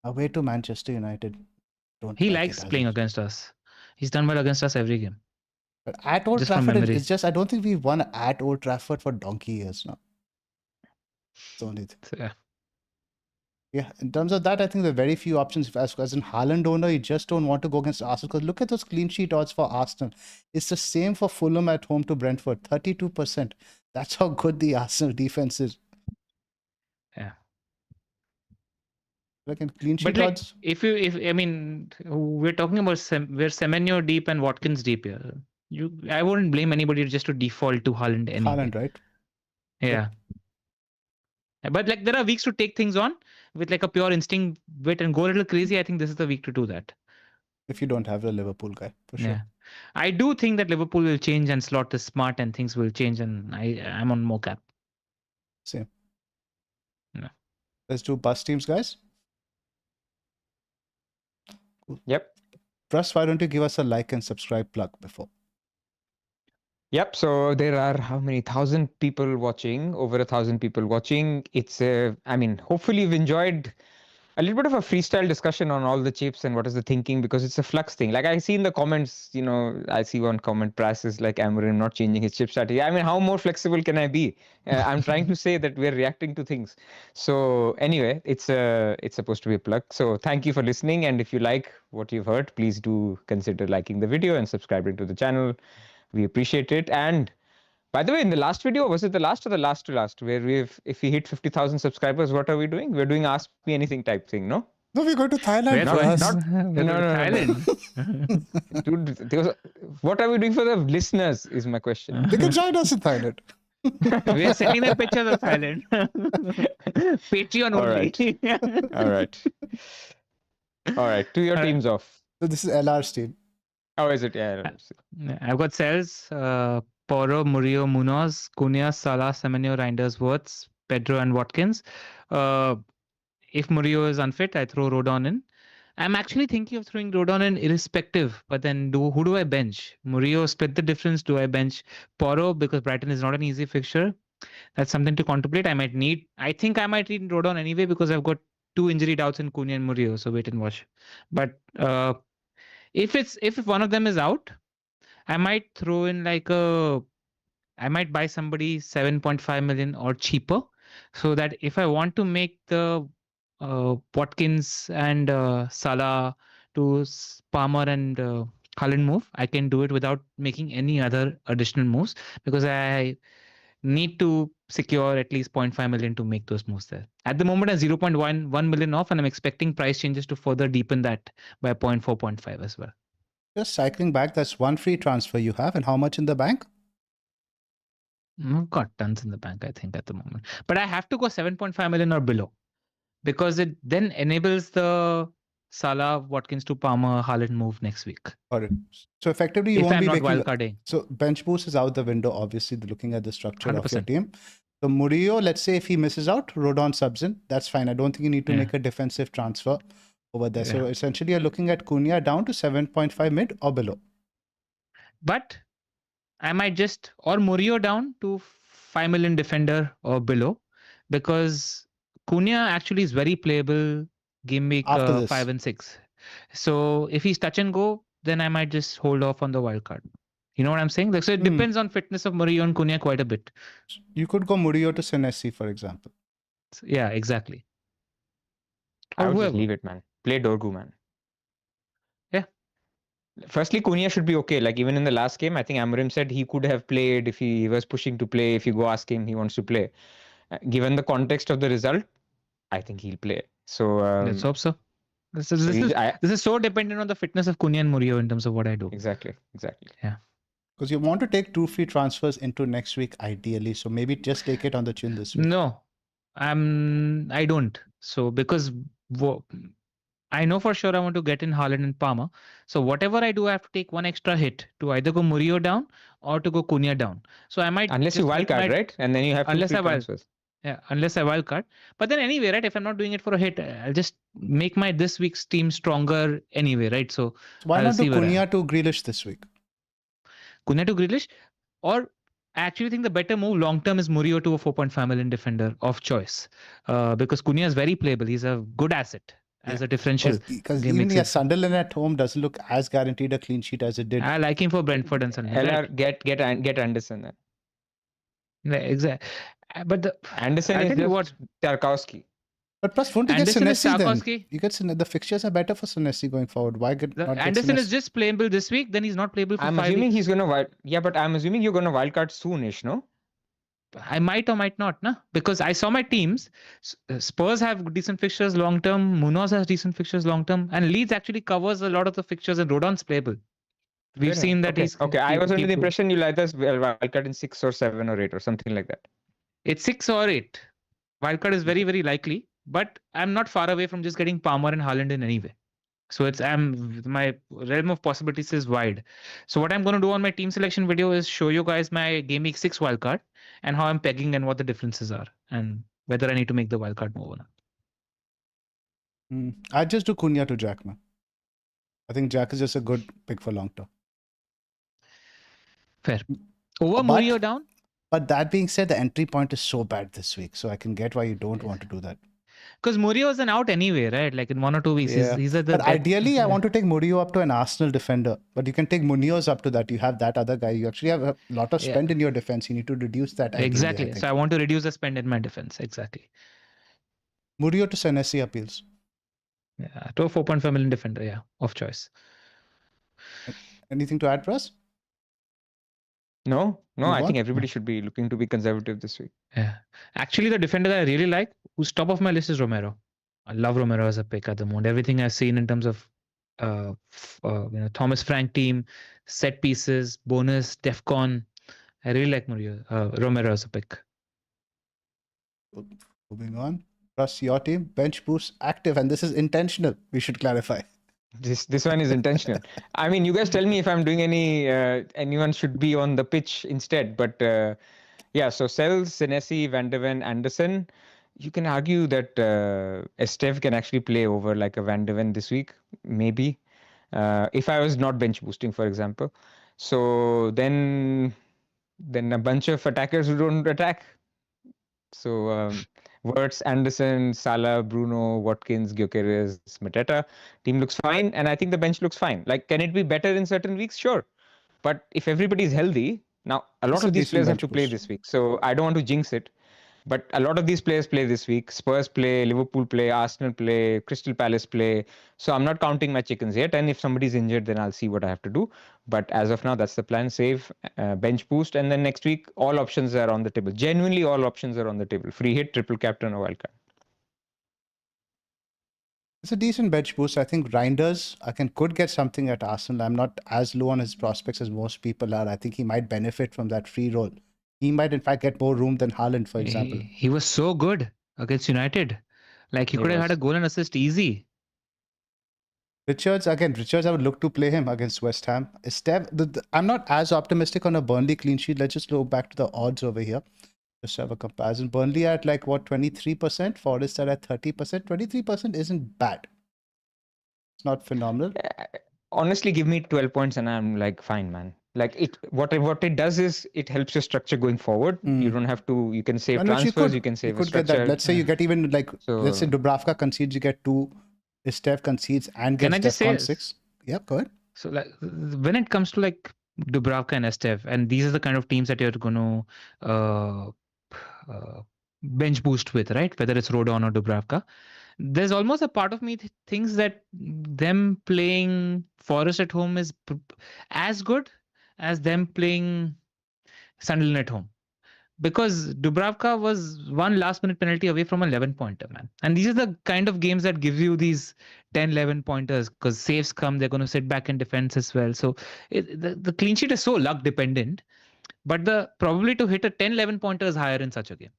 S1: Away to Manchester United.
S2: He likes playing against us. He's done well against us every game.
S1: But at Old Trafford, it's just I don't think we've won at Old Trafford for donkey years now. It's only thing. Yeah, in terms of that, I think there are very few options. As in Haaland owner, you just don't want to go against Arsenal because look at those clean sheet odds for Arsenal. It's the same for Fulham at home to Brentford, 32%. That's how good the Arsenal defense is.
S2: Yeah.
S1: Like in clean sheet
S2: but like,
S1: odds.
S2: If I mean, we're talking about we're Semenyo deep and Watkins deep here. I wouldn't blame anybody just to default to Haaland anyway.
S1: Haaland, right?
S2: Yeah. But like there are weeks to take things on with like a pure instinct bit and go a little crazy. I think this is the week to do that.
S1: If you don't have the Liverpool guy, for sure.
S2: Yeah. I do think that Liverpool will change and Slot is smart and things will change and I'm on mocap.
S1: Same.
S2: Yeah.
S1: Let's do bus teams, guys.
S3: Cool. Yep.
S1: Pras, why don't you give us a like and subscribe plug before?
S3: Yep. So there are how many 1,000 people watching? Over 1,000 people watching. It's I mean, hopefully you've enjoyed a little bit of a freestyle discussion on all the chips and what is the thinking, because it's a flux thing. Like I see in the comments, I see one comment, Pras is like Amarim not changing his chip strategy. I mean, how more flexible can I be? I'm trying to say that we're reacting to things. So anyway, it's supposed to be a plug. So thank you for listening. And if you like what you've heard, please do consider liking the video and subscribing to the channel. We appreciate it. And by the way, in the last video, was it the last or the last to last, where if we hit 50,000 subscribers, what are we doing? We're doing Ask Me Anything type thing, no?
S1: No, we're going to Thailand.
S3: No. Dude, what are we doing for the listeners is my question.
S1: They can join us in Thailand.
S2: We are sending them pictures of Thailand. Patreon only.
S3: All right. To your teams off.
S1: So this is LR's team.
S3: How is it? Yeah.
S2: I've got Cells, Porro, Murillo, Munoz, Cunha, Salah, Semenyo, Reinders, Wirtz, Pedro, and Watkins. If Murillo is unfit, I throw Rodon in. I'm actually thinking of throwing Rodon in irrespective, but then who do I bench? Murillo split the difference. Do I bench Porro because Brighton is not an easy fixture? That's something to contemplate. I think I might need Rodon anyway because I've got 2 injury doubts in Cunha and Murillo, so wait and watch. But if one of them is out, I might throw in I might buy somebody 7.5 million or cheaper, so that if I want to make the Watkins and Salah to Palmer and Haaland move, I can do it without making any other additional moves because I need to secure at least 0.5 million to make those moves there. At the moment, I'm 0.1 million off, and I'm expecting price changes to further deepen that by 0.4, 0.5 as well.
S1: Just cycling back, that's one free transfer you have. And how much in the bank?
S2: I've got tons in the bank, I think, at the moment. But I have to go 7.5 million or below because it then enables the Salah, Watkins to Palmer, Haaland move next week.
S1: Got it. So effectively, you
S2: if
S1: won't
S2: I'm
S1: be
S2: not
S1: making...
S2: wildcarding.
S1: So bench boost is out the window, obviously, looking at the structure 100%. Of your team. So Murillo, let's say if he misses out, Rodon subs in. That's fine. I don't think you need to make a defensive transfer over there. So essentially, you're looking at Cunha down to 7.5 mid or below.
S2: But I might just, or Murillo down to 5 million defender or below, because Cunha actually is very playable game week
S1: After this.
S2: 5 and 6. So if he's touch and go, then I might just hold off on the wild card. You know what I'm saying? So it depends on fitness of Murillo and Cunha quite a bit.
S1: You could go Murillo to Senesi, for example.
S2: So, yeah, exactly.
S3: I would just leave it, man. Play Dorgu, man.
S2: Yeah.
S3: Firstly, Cunha should be okay. Like even in the last game, I think Amorim said he could have played if he was pushing to play. If you go ask him, he wants to play. Given the context of the result, I think he'll play. So
S2: let's hope so. This is so dependent on the fitness of Cunha and Murillo in terms of what I do.
S3: Exactly.
S2: Yeah.
S1: Because you want to take 2 free transfers into next week, ideally. So maybe just take it on the chin this week.
S2: No, I don't. So because I know for sure I want to get in Haaland and Palmer. So whatever I do, I have to take one extra hit to either go Murillo down or to go Cunha down. So I might
S3: unless you wildcard, right? And then you have
S2: unless I
S3: transfers.
S2: Yeah, unless I wildcard. But then anyway, right? If I'm not doing it for a hit, I'll just make my this week's team stronger anyway, right? So
S1: why not do Cunha to Grealish this week?
S2: Cunha to Grealish, or I actually think the better move long term is Murillo to a 4.5 million defender of choice, because Cunha is very playable. He's a good asset as a differential.
S1: Because even Sunderland at home doesn't look as guaranteed a clean sheet as it did.
S2: I like him for Brentford and Sunderland.
S3: LR, get Anderson then.
S2: Yeah, exactly. But the
S3: Anderson is just what Tarkowski.
S1: But plus, won't you get Senesi then? You get the fixtures are better for Senesi going forward. Why get not
S2: Anderson
S1: get
S2: is just playable this week? Then he's not playable for 5 weeks.
S3: I'm assuming he's gonna but I'm assuming you're gonna wildcard soonish, no?
S2: I might or might not, nah? Because I saw my teams. Spurs have decent fixtures long term. Munoz has decent fixtures long term, and Leeds actually covers a lot of the fixtures, and Rodon's playable. We've seen that he's
S3: okay. I was under the impression you'll either wildcard in 6 or 7 or 8 or something like that.
S2: It's 6 or 8. Wildcard is very, very likely, but I'm not far away from just getting Palmer and Haaland in any way. So my realm of possibilities is wide. So what I'm going to do on my team selection video is show you guys my game week 6 wildcard and how I'm pegging and what the differences are and whether I need to make the wildcard move or
S1: not. I just do Cunha to Jack, man. I think Jack is just a good pick for long term.
S2: Fair. Over Murillo down?
S1: But that being said, the entry point is so bad this week. So I can get why you don't want to do that.
S2: Because Murillo is an out anyway, right? Like in 1 or 2 weeks. He's at the
S1: but ideally, I want to take Murillo up to an Arsenal defender. But you can take Munoz up to that. You have that other guy. You actually have a lot of spend in your defense. You need to reduce that.
S2: Exactly.
S1: Ideally,
S2: so I want to reduce the spend in my defense. Exactly.
S1: Murillo to Senesi appeals.
S2: Yeah, to a 4.5 million defender, yeah, of choice.
S1: Anything to add, Pras?
S3: No, I think everybody should be looking to be conservative this week.
S2: Yeah. Actually, the defender that I really like, who's top of my list, is Romero. I love Romero as a pick at the moment. Everything I've seen in terms of Thomas Frank team, set pieces, bonus, DEFCON. I really like Romero as a pick.
S1: Moving on. Pras, your team, bench boost active, and this is intentional. We should clarify.
S3: This one is intentional. I mean, you guys tell me if I'm doing anyone should be on the pitch instead. But so Sells, Senesi, Van de Ven, Anderson. You can argue that Esteve can actually play over like a Van de Ven this week, maybe. If I was not bench boosting, for example. So then a bunch of attackers who don't attack. So Wirtz, Anderson, Salah, Bruno, Watkins, Gyökeres, Mateta. Team looks fine, and I think the bench looks fine. Like, can it be better in certain weeks? Sure. But if everybody's healthy, now a lot of these players have to play this week. So I don't want to jinx it. But a lot of these players play this week. Spurs play, Liverpool play, Arsenal play, Crystal Palace play. So I'm not counting my chickens yet. And if somebody's injured, then I'll see what I have to do. But as of now, that's the plan. Save, bench boost. And then next week, all options are on the table. Genuinely, all options are on the table. Free hit, triple captain, or wildcard.
S1: It's a decent bench boost. I think Reinders could get something at Arsenal. I'm not as low on his prospects as most people are. I think he might benefit from that free roll. He might, in fact, get more room than Haaland, for example.
S2: He was so good against United. Like, he could have had a goal and assist easy.
S1: Richards, I would look to play him against West Ham. I'm not as optimistic on a Burnley clean sheet. Let's just go back to the odds over here. Just have a comparison. Burnley at like what, 23%? Forest are at 30%. 23% isn't bad. It's not phenomenal.
S3: Honestly, give me 12 points and I'm like, fine, man. Like what it does is it helps your structure going forward. You don't have to. You can save
S1: Unless
S3: transfers. You can
S1: you
S3: save a
S1: could get that.
S3: structure.
S1: Let's say you get even like, let's say
S3: So
S1: Dubravka concedes, you get 2. Steph concedes and
S2: Can
S1: gets
S2: I just say,
S1: Defcon 6. Yep, go ahead.
S2: so like when it comes to like Dubravka and Esteve, and these are the kind of teams that you're going to bench boost with, right? Whether it's Rodon or Dubravka, there's almost a part of me thinks that them playing Forest at home is as good as them playing Sunderland at home. Because Dubravka was one last minute penalty away from a 11 pointer, man. And these are the kind of games that gives you these 10, 11 pointers because saves come, they're going to sit back in defense as well. So the clean sheet is so luck dependent, but the probability to hit a 10, 11 pointer is higher in such a game.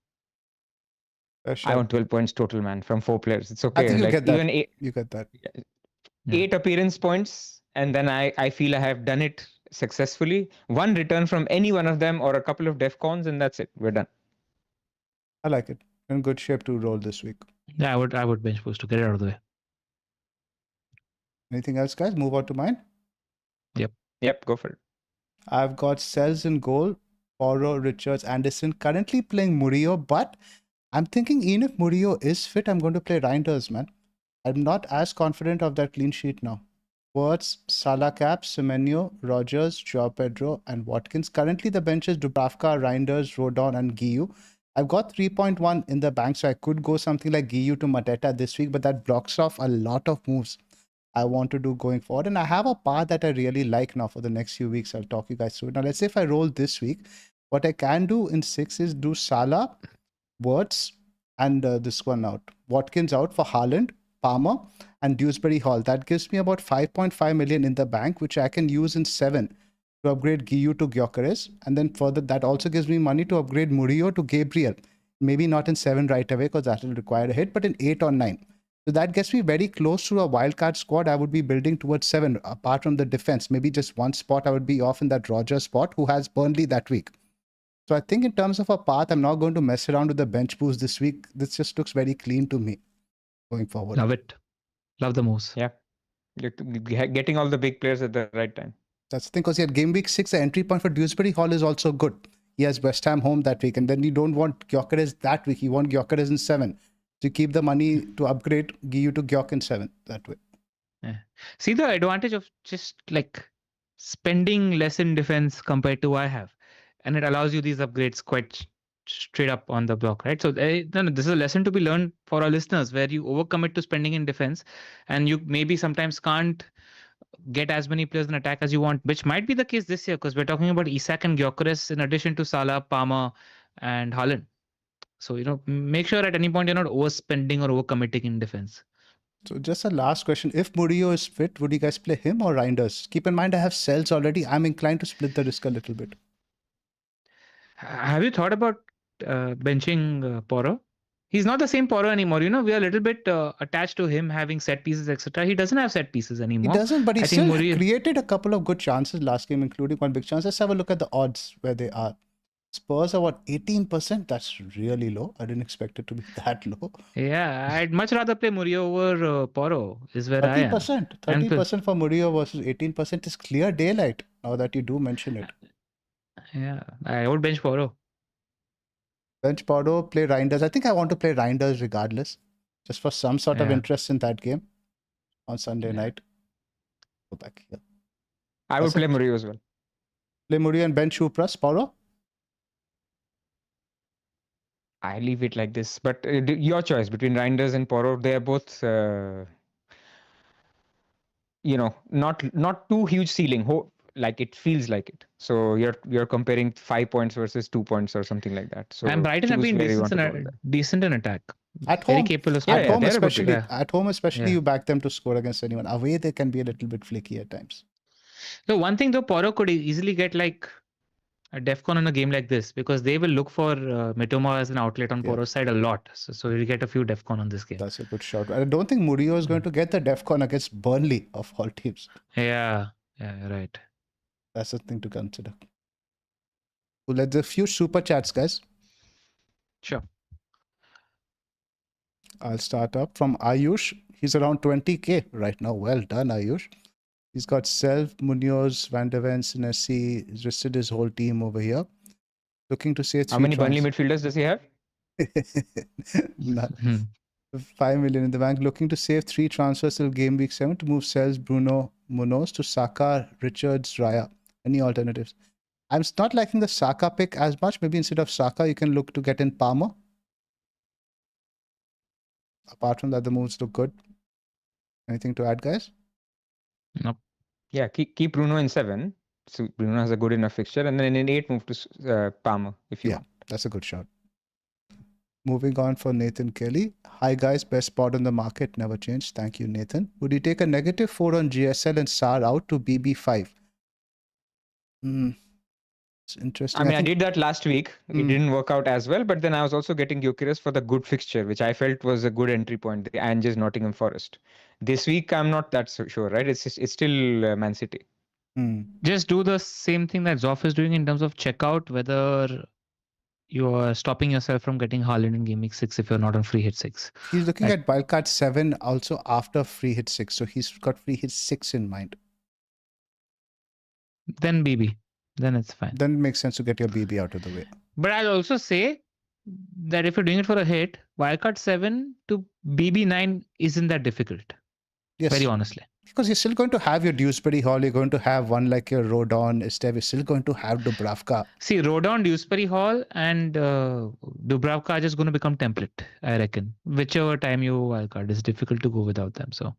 S3: I want 12 points total, man, from 4 players. It's okay.
S1: I think you
S3: like
S1: get that.
S3: even
S1: You get that.
S3: 8 appearance points, and then I feel I have done it successfully. 1 return from any one of them or a couple of Defcons, and that's it. We're done.
S1: I like it. In good shape to roll this week.
S2: Yeah, I would bench boost to get it out of the way.
S1: Anything else, guys? Move on to mine.
S3: Yep, go for it.
S1: I've got Sells in goal, Porro, Richards, Anderson currently playing Murillo, but I'm thinking even if Murillo is fit, I'm going to play Reinders, man. I'm not as confident of that clean sheet now. Wirtz, Salah Cap, Semenyo, Rogers, Joao Pedro, and Watkins. Currently, the bench is Dubravka, Reinders, Rodon, and Guiu. I've got 3.1 in the bank, so I could go something like Guiu to Mateta this week, but that blocks off a lot of moves I want to do going forward. And I have a path that I really like now for the next few weeks. I'll talk you guys through it. Now, let's say if I roll this week, what I can do in 6 is do Salah, Wirtz, and this one out. Watkins out for Haaland, Palmer, and Dewsbury Hall. That gives me about 5.5 million in the bank, which I can use in 7 to upgrade Guiu to Gyökeres. And then further, that also gives me money to upgrade Murillo to Gabriel. Maybe not in 7 right away because that will require a hit, but in 8 or 9. So that gets me very close to a wildcard squad I would be building towards 7, apart from the defense. Maybe just one spot I would be off in that Rogers spot, who has Burnley that week. So I think in terms of a path, I'm not going to mess around with the bench boost this week. This just looks very clean to me going forward.
S2: Love it. Love the moves.
S3: Yeah. You're getting all the big players at the right time.
S1: That's the thing, because at game week 6, the entry point for Dewsbury Hall is also good. He has West Ham home that week, and then you don't want Gyökeres that week. You want Gyökeres in 7. So you keep the money to upgrade Guiu to Gyök in 7 that way.
S2: Yeah. See the advantage of just like spending less in defense compared to I have, and it allows you these upgrades quite straight up on the block, right? So no, this is a lesson to be learned for our listeners, where you overcommit to spending in defense, and you maybe sometimes can't get as many players in attack as you want, which might be the case this year because we're talking about Isak and Gyökeres in addition to Salah, Palmer, and Haaland. So make sure at any point you're not overspending or overcommitting in defense.
S1: So just a last question. If Murillo is fit, would you guys play him or Reinders? Keep in mind, I have Sells already. I'm inclined to split the risk a little bit.
S2: Have you thought about benching Porro? He's not the same Porro anymore. We are a little bit attached to him having set pieces, etc. He doesn't have set pieces anymore.
S1: He doesn't, but he still created a couple of good chances last game, including one big chance. Let's have a look at the odds where they are. Spurs are what, 18%? That's really low. I didn't expect it to be that low.
S2: Yeah, I'd much rather play Murillo over Porro is where I am.
S1: 30% for Murillo versus 18% is clear daylight, now that you do mention it.
S2: Yeah, I would bench Porro.
S1: Bench Porro, play Reinders. I think I want to play Reinders regardless, just for some sort of interest in that game on Sunday night. Go back here.
S3: I would play Murillo as well.
S1: Play Murillo and bench Pras, Porro?
S3: I leave it like this, but your choice between Reinders and Porro. They are both, not too huge ceiling. Like it feels like it. So you're comparing 5 points versus 2 points or something like that. So
S2: and Brighton have been decent in attack.
S1: At home,
S2: very capable of
S1: at home especially, you back them to score against anyone. Away they can be a little bit flaky at times.
S2: So one thing though, Porro could easily get like a Defcon in a game like this because they will look for Mitoma as an outlet on Porro's side a lot. So you'll get a few Defcon on this game.
S1: That's a good shout. I don't think Murillo is going to get the Defcon against Burnley of all teams.
S2: Yeah, right.
S1: That's a thing to consider. So let's do a few super chats, guys.
S2: Sure.
S1: I'll start up from Ayush. He's around 20K right now. Well done, Ayush. He's got Self, Munoz, Van der Ven, Sinesi. He's listed his whole team over here. Looking to save
S3: How
S1: 3
S3: many Burnley
S1: trans.
S3: midfielders does he have?
S1: None.
S2: Hmm.
S1: 5 million in the bank. Looking to save 3 transfers till game week 7 to move Sells, Bruno, Munoz to Saka, Richards, Raya. Any alternatives? I'm not liking the Saka pick as much. Maybe instead of Saka, you can look to get in Palmer. Apart from that, the moves look good. Anything to add, guys?
S2: Nope.
S3: Yeah, keep Bruno in 7. So Bruno has a good enough fixture, and then in 8 move to Palmer if you want.
S1: That's a good shot. Moving on for Nathan Kelly. Hi guys, best spot on the market, never changed. Thank you, Nathan. Would you take a -4 on GSL and SAR out to BB5? It's interesting.
S3: I did that last week. It
S1: Hmm.
S3: didn't work out as well, but then I was also getting Gyökeres for the good fixture, which I felt was a good entry point, the Ange's Nottingham Forest. This week, I'm not that so sure, right? It's still Man City.
S2: Just do the same thing that Zoph is doing in terms of check out whether you are stopping yourself from getting Haaland in Game Week 6 if you're not on free hit 6.
S1: He's looking
S2: Like-
S1: at Wildcard 7 also after free hit 6. So he's got free hit 6 in mind.
S2: Then BB. Then it's fine.
S1: Then it makes sense to get your BB out of the way.
S2: But I'll also say that if you're doing it for a hit, Wildcard 7 to BB9 isn't that difficult.
S1: Yes.
S2: Very honestly.
S1: Because you're still going to have your Dewsbury Hall. You're going to have one like your Rodon, Esteve. You're still going to have Dubravka.
S2: See, Rodon, Dewsbury Hall, and Dubravka are just going to become template, I reckon. Whichever time you wildcard, it's difficult to go without them. So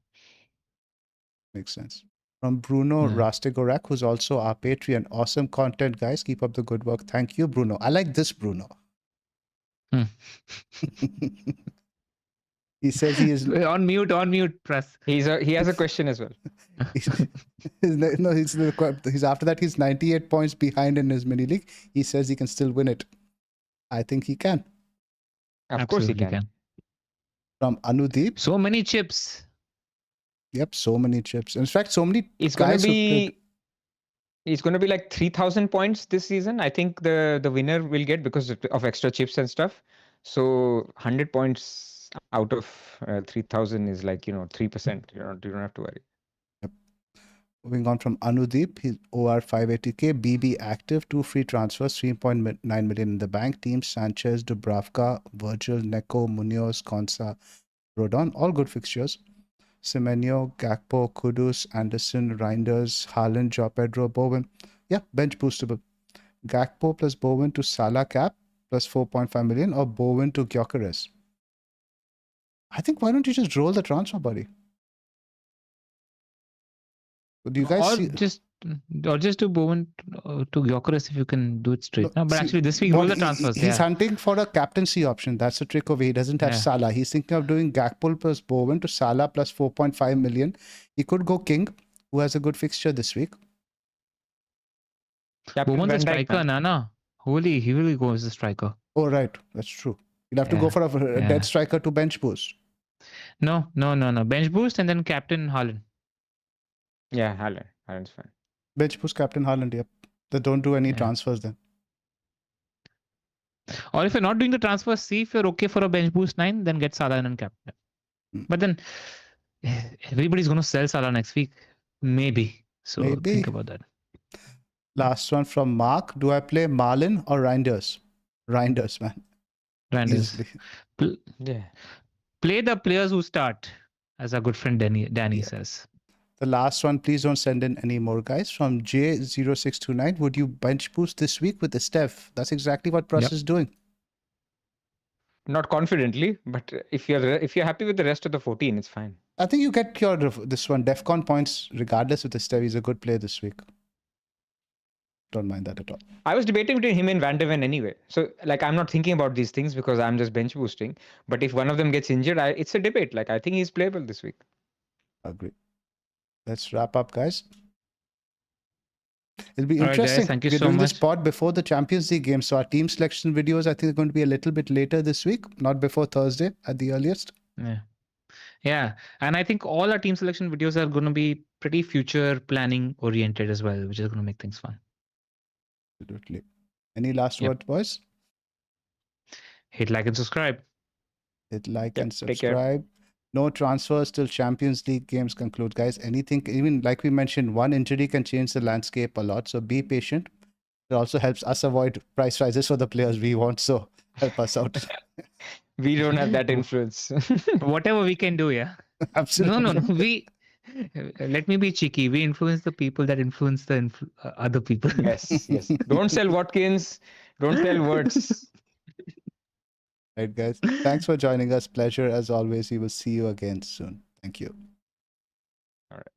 S1: Makes sense. From Bruno
S2: Yeah.
S1: Rastegorak, who's also our Patreon. Awesome content, guys. Keep up the good work. Thank you, Bruno. I like this Bruno.
S2: Hmm.
S1: He says he is
S2: on mute, Pras.
S3: He has a question as well.
S1: he's after that he's 98 points behind in his mini league. He says he can still win it. I think he can.
S3: Of course he
S2: Absolutely
S3: can.
S1: From Anudeep.
S2: So many chips.
S1: Yep, so many chips. In fact, so many
S3: It's going
S1: guys
S3: to
S1: who played-
S3: be. It's going to be like 3,000 points this season. I think the winner will get because of extra chips and stuff. So 100 points out of 3,000 is like 3%. You don't have to worry.
S1: Moving on from Anudeep, he's OR 580K, BB active, 2 free transfers, 3.9 million in the bank. Team Sanchez, Dubravka, Virgil, Neko, Munoz, Konsa, Rodon, all good fixtures. Semenyo, Gakpo, Kudus, Anderson, Reinders, Haaland, Joao Pedro, Bowen. Yeah, bench boostable. Gakpo plus Bowen to Salah cap plus 4.5 million or Bowen to Gyökeres. I think why don't you just roll the transfer, buddy? Do you guys see?
S2: Or just do Bowen to Gyökeres if you can do it straight. No, but
S1: See,
S2: actually this week
S1: no,
S2: roll the transfers.
S1: He's hunting for a captaincy option. That's the trick over. He doesn't have
S2: Yeah.
S1: Salah. He's thinking of doing Gakpo plus Bowen to Salah plus 4.5 million. He could go King, who has a good fixture this week.
S3: Captain
S2: Bowen's a
S3: Van Dijk,
S2: striker,
S3: man.
S2: Nana. Holy, he will go as a striker.
S1: Oh, right. That's true. You'll have to go
S2: Yeah,
S1: for a
S2: yeah.
S1: dead striker to bench boost.
S2: No. Bench boost and then captain Haaland.
S3: Yeah, Haaland's fine.
S1: Bench boost Captain Haaland, yep. They don't do any
S2: Yeah.
S1: transfers then.
S2: Or if you're not doing the transfer, see if you're okay for a bench boost 9, then get Salah and captain.
S1: Hmm.
S2: But then everybody's going to sell Salah next week. Maybe. So
S1: Maybe.
S2: think about that.
S1: Last one from Mark. Do I play Marlin or Reinders? Reinders, man.
S2: Randers.
S1: Easily.
S3: Yeah.
S2: Play the players who start, as our good friend Danny
S1: Yeah.
S2: says.
S1: The last one, please don't send in any more, guys. From J0629, would you bench boost this week with the Steph? That's exactly what Pras
S2: Yep.
S1: is doing.
S3: Not confidently, but if you're happy with the rest of the 14, it's fine.
S1: I think you get your this one DEFCON points regardless with the Steph. He's a good player this week. Don't mind that at all.
S3: I was debating between him and Van de Ven anyway. So like I'm not thinking about these things because I'm just bench boosting. But if one of them gets injured, it's a debate. Like I think he's playable this week.
S1: Agree. Let's wrap up, guys. It'll be
S2: All right, guys,
S1: interesting.
S2: thank you
S1: We're
S2: so
S1: doing this
S2: much.
S1: pod before the Champions League game, so our team selection videos I think are going to be a little bit later this week, not before Thursday at the earliest.
S2: Yeah. And I think all our team selection videos are going to be pretty future planning oriented as well, which is going to make things fun.
S1: Absolutely. Any last
S2: Yep.
S1: word, boys?
S2: Hit like and subscribe.
S1: Hit like
S3: Yep,
S1: and
S3: take care.
S1: subscribe. No transfers till Champions League games conclude, guys. Anything, even like we mentioned, one injury can change the landscape a lot. So be patient. It also helps us avoid price rises for the players we want. So help us out.
S3: We don't have that influence.
S2: Whatever we can do, yeah.
S1: Absolutely.
S2: No. We let me be cheeky. We influence the people that influence the other people.
S3: Yes. Don't sell Watkins. Don't sell words.
S1: Right, guys. Thanks for joining us. Pleasure as always. We will see you again soon. Thank you.
S3: All right.